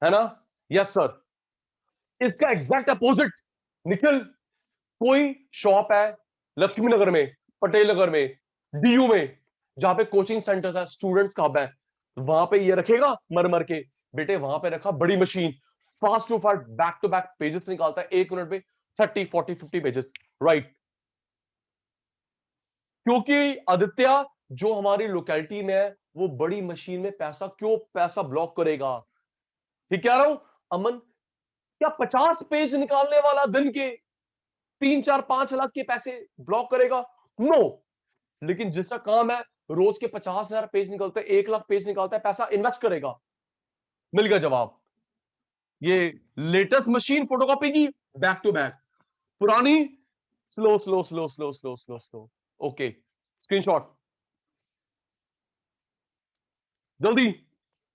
है ना? Yes sir. इसका एग्जैक्ट अपोजिट निखिल, कोई शॉप है लक्ष्मी नगर में, पटेल नगर में, डीयू में, जहां पे कोचिंग सेंटर्स है, स्टूडेंट्स का हब है, वहां पे ये रखेगा मर मर के? बेटे वहां पे रखा बड़ी machine, fast to fast back to back pages निकालता है 1 मिनट में, 30, 40, 50 पेजेस, राइट? क्योंकि आदित्य जो हमारी लोकेलिटी में है, वो बड़ी मशीन में पैसा क्यों पैसा ब्लॉक करेगा? ठीक कह रहा हूं अमन? क्या 50 पेज निकालने वाला दिन के 3, 4, 5 लाख के पैसे ब्लॉक करेगा? नो। लेकिन जिसका काम है रोज के 50,000 पेज निकलते हैं, 1 लाख पेज निकालता है, पैसा इन्वेस्ट करेगा। मिल गया जवाब। ये लेटेस्ट मशीन फोटोकॉपी की बैक टू बैक, पुरानी slow slow slow slow slow slow slow. Okay, screenshot जल्दी।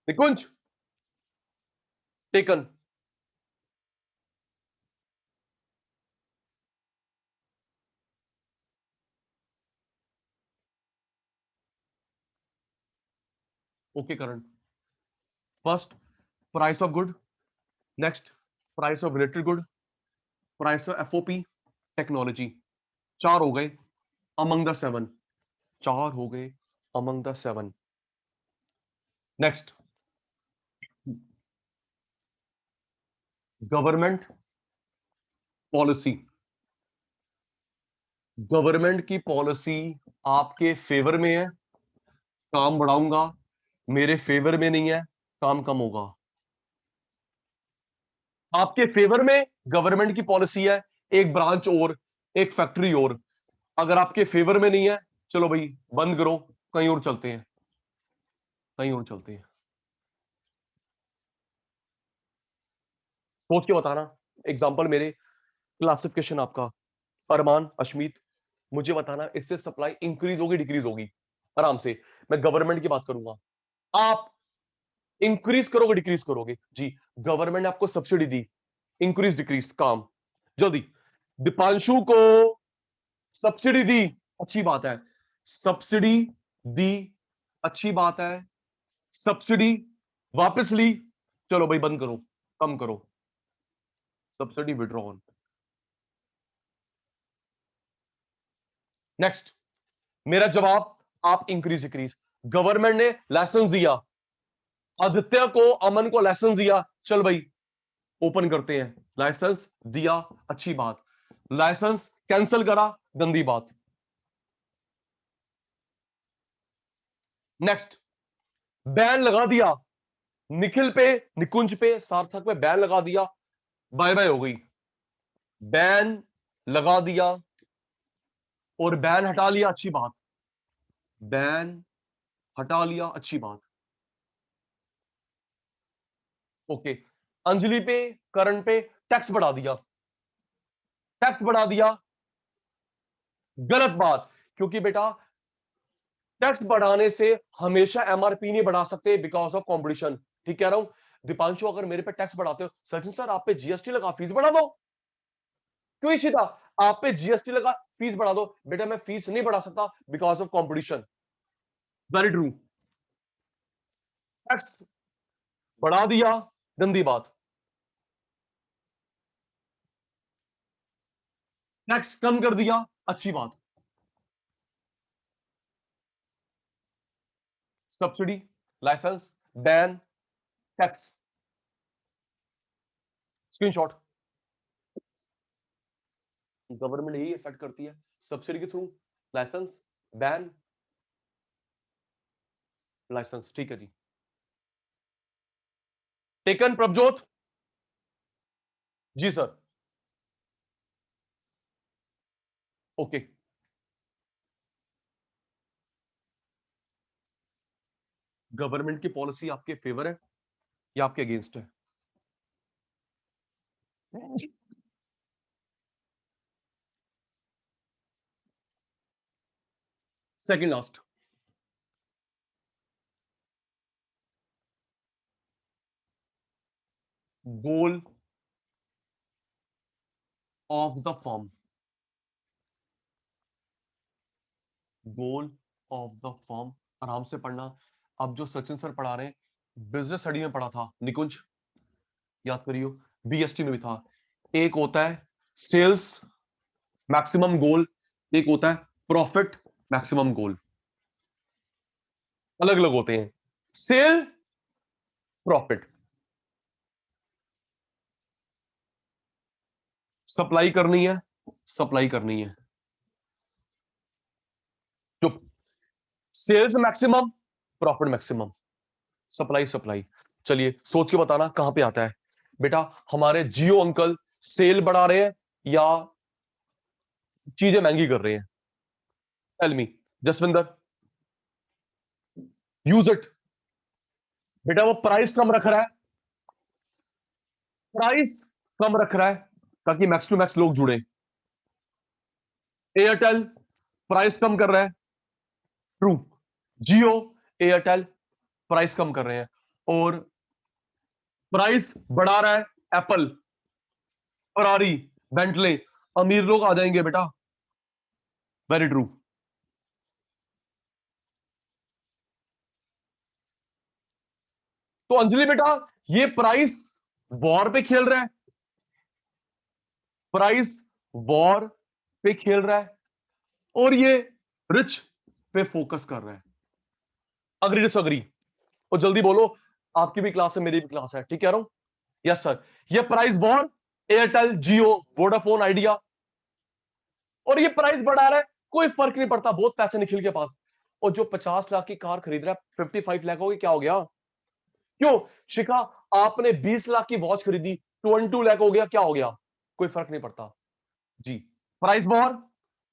Nikunj taken. Okay Karan, first price of good, next price of related good, price of FOP, technology. 4 हो गए among the 7, 4 हो गए among the 7। Next government policy. Government की policy आपके favour में है, काम बढ़ाऊंगा, मेरे फेवर में नहीं है, काम कम होगा। आपके फेवर में गवर्नमेंट की पॉलिसी है, एक ब्रांच और, एक फैक्ट्री और। अगर आपके फेवर में नहीं है, चलो भाई बंद करो, कहीं और चलते हैं, कहीं और चलते हैं। सोच के बताना। एग्जांपल मेरे, क्लासिफिकेशन आपका अरमान अशमीत, मुझे बताना इससे सप्लाई इंक्रीज होगी डिक्रीज होगी? आराम से मैं गवर्नमेंट की बात करूंगा, आप इंक्रीज करोगे डिक्रीज करोगे? जी, गवर्नमेंट ने आपको सब्सिडी दी, इंक्रीज डिक्रीज काम। जल्दी, दीपांशु को सब्सिडी दी, अच्छी बात है, सब्सिडी दी, अच्छी बात है, सब्सिडी वापस ली, चलो भाई बंद करो, कम करो, सब्सिडी विड्रॉन। नेक्स्ट मेरा जवाब, आप इंक्रीज डिक्रीज। गवर्नमेंट ने लाइसेंस दिया, आदित्य को अमन को लाइसेंस दिया, चल भाई ओपन करते हैं, लाइसेंस दिया, अच्छी बात, लाइसेंस कैंसिल करा, गंदी बात। नेक्स्ट बैन लगा दिया, निखिल पे, निकुंज पे, सार्थक पे बैन लगा दिया, बाय बाय हो गई। बैन लगा दिया और बैन हटा लिया, अच्छी बात, बैन हटा लिया, अच्छी बात। ओके, अंजलि पे, करण पे टैक्स बढ़ा दिया, टैक्स बढ़ा दिया, गलत बात, क्योंकि बेटा टैक्स बढ़ाने से हमेशा एमआरपी नहीं बढ़ा सकते, बिकॉज ऑफ कंपटीशन। ठीक कह रहा हूं दीपांशु, अगर मेरे पे टैक्स बढ़ाते हो, सचिन सर आप पे जीएसटी लगा, फीस बढ़ा दो, क्यों इशिता आप पे जीएसटी लगा, फीस बढ़ा दो? बेटा मैं फीस नहीं बढ़ा सकता because of competition. Very true, tax बढ़ा दिया, गंदी बात, टैक्स कम कर दिया, अच्छी बात, subsidy, licence, ban, tax, screenshot. Government यही इफेक्ट करती है, सब्सिडी के थ्रू, लाइसेंस, बैन, लाइसेंस। ठीक है जी, टेकन प्रभजोत। जी सर, ओके। गवर्नमेंट की पॉलिसी आपके फेवर है या आपके अगेंस्ट है? Second last, goal of the firm, goal of the firm, आराम से पढ़ना। अब जो सचिन सर पढ़ा रहे हैं, बिजनेस स्टडी में पढ़ा था निकुंज, याद करियो, बीएसटी में भी था। एक होता है सेल्स मैक्सिमम गोल, एक होता है प्रॉफिट मैक्सिमम गोल, अलग अलग होते हैं। सेल, प्रॉफिट, सप्लाई करनी है, सप्लाई करनी है, जो sales maximum, profit maximum, supply supply. चलिए सोच के बताना कहां पे आता है बेटा। हमारे जियो अंकल सेल बढ़ा रहे हैं या चीजें महंगी कर रहे हैं? Tell me Jaswinder, use it. बेटा वो प्राइस कम रख रहा है, प्राइस कम रख रहा है ताकि मैक्स टू मैक्स लोग जुड़े। एयरटेल प्राइस कम कर रहा है, ट्रू। जियो, एयरटेल प्राइस कम कर रहे हैं, और प्राइस बढ़ा रहा है एप्पल, फरारी, बेंटले, अमीर लोग आ जाएंगे बेटा। Very true. तो अंजलि बेटा ये प्राइस वॉर पे खेल रहा है, प्राइस वॉर पे खेल रहा है, और ये रिच पे फोकस कर रहा है। Agree disagree? और जल्दी बोलो, आपकी भी क्लास है मेरी भी क्लास है, ठीक कह रहा हूं? Yes sir. ये प्राइस वॉर, एयरटेल, जियो, वोडाफोन, आइडिया, और ये प्राइस बढ़ा रहा है, कोई फर्क नहीं पड़ता, बहुत पैसे निखिल के पास। और जो 50 लाख की कार खरीद रहा है 55 लाख होगी, क्या हो गया? क्यों शिखा, आपने 20 लाख की वॉच खरीदी 22 लाख हो गया, क्या हो गया? कोई फर्क नहीं पड़ता जी। प्राइस वॉर,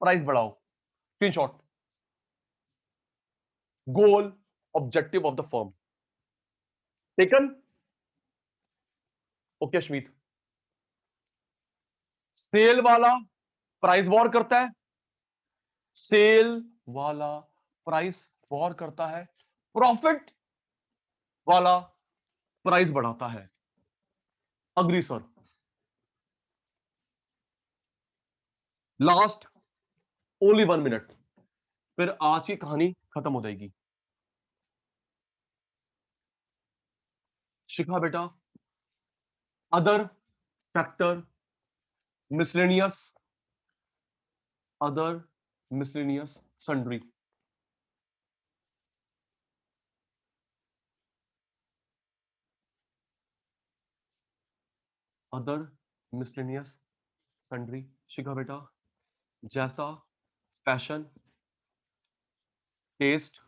प्राइस बढ़ाओ, screenshot. Goal objective of the firm taken. Okay Ashmeet, sale वाला प्राइस वॉर करता है, सेल वाला प्राइस वॉर करता है, प्रॉफिट वाला प्राइस बढ़ाता है। Agree sir. Last only 1 minute, फिर आज की कहानी खत्म हो जाएगी। शिखा बेटा, other factor miscellaneous, other miscellaneous sundry. Other miscellaneous sundry. Shikha बेटा, जैसा fashion, taste,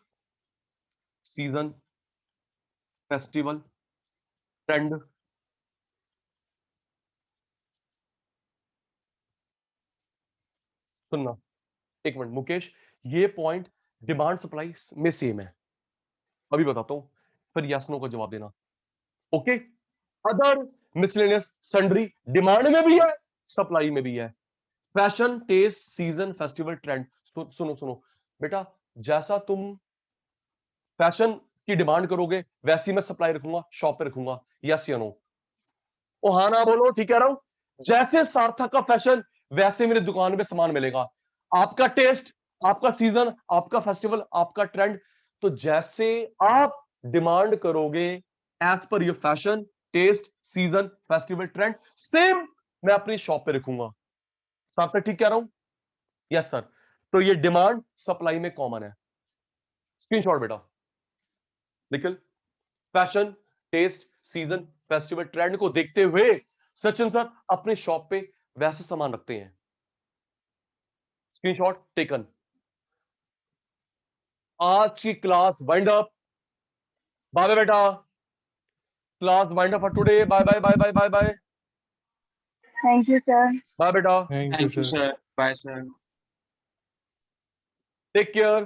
season, festival, trend, सुनना एक मिनट मुकेश, ये पॉइंट डिमांड सप्लाई में सेम है, अभी बताता हूं, फिर यस नो का जवाब देना। Okay, other miscellaneous sundry demand में भी है, सप्लाई में भी है। Fashion, taste, season, festival, trend. सुनो सुनो बेटा, जैसा तुम फैशन की डिमांड करोगे वैसी मैं सप्लाई रखूंगा, शॉप पे रखूंगा। यस या नो? ओ हाँ ना बोलो, ठीक कह रहा हूं। जैसे सार्थक का फैशन वैसे मेरी दुकान पे सामान मिलेगा। आपका टेस्ट, आपका सीजन, आपका फेस्टिवल, आपका ट्रेंड, तो जैसे आप डिमांड करोगे as per your fashion, taste, season, festival, trend, same मैं अपनी शॉप पे रखूंगा। सार्थक ठीक कह रहा हूं? Yes sir. तो ये डिमांड सप्लाई में कॉमन है। स्क्रीनशॉट बेटा Nikhil. Fashion, taste, season, festival, trend को देखते हुए सचिन सर अपने शॉप पे वैसे सामान रखते हैं। Screenshot taken. आज की class wind up. Bye bye बेटा, class wind up for today. Bye bye bye bye bye bye. Thank you, sir. Bye बेटा, Thank you, sir. Bye, sir. Take care.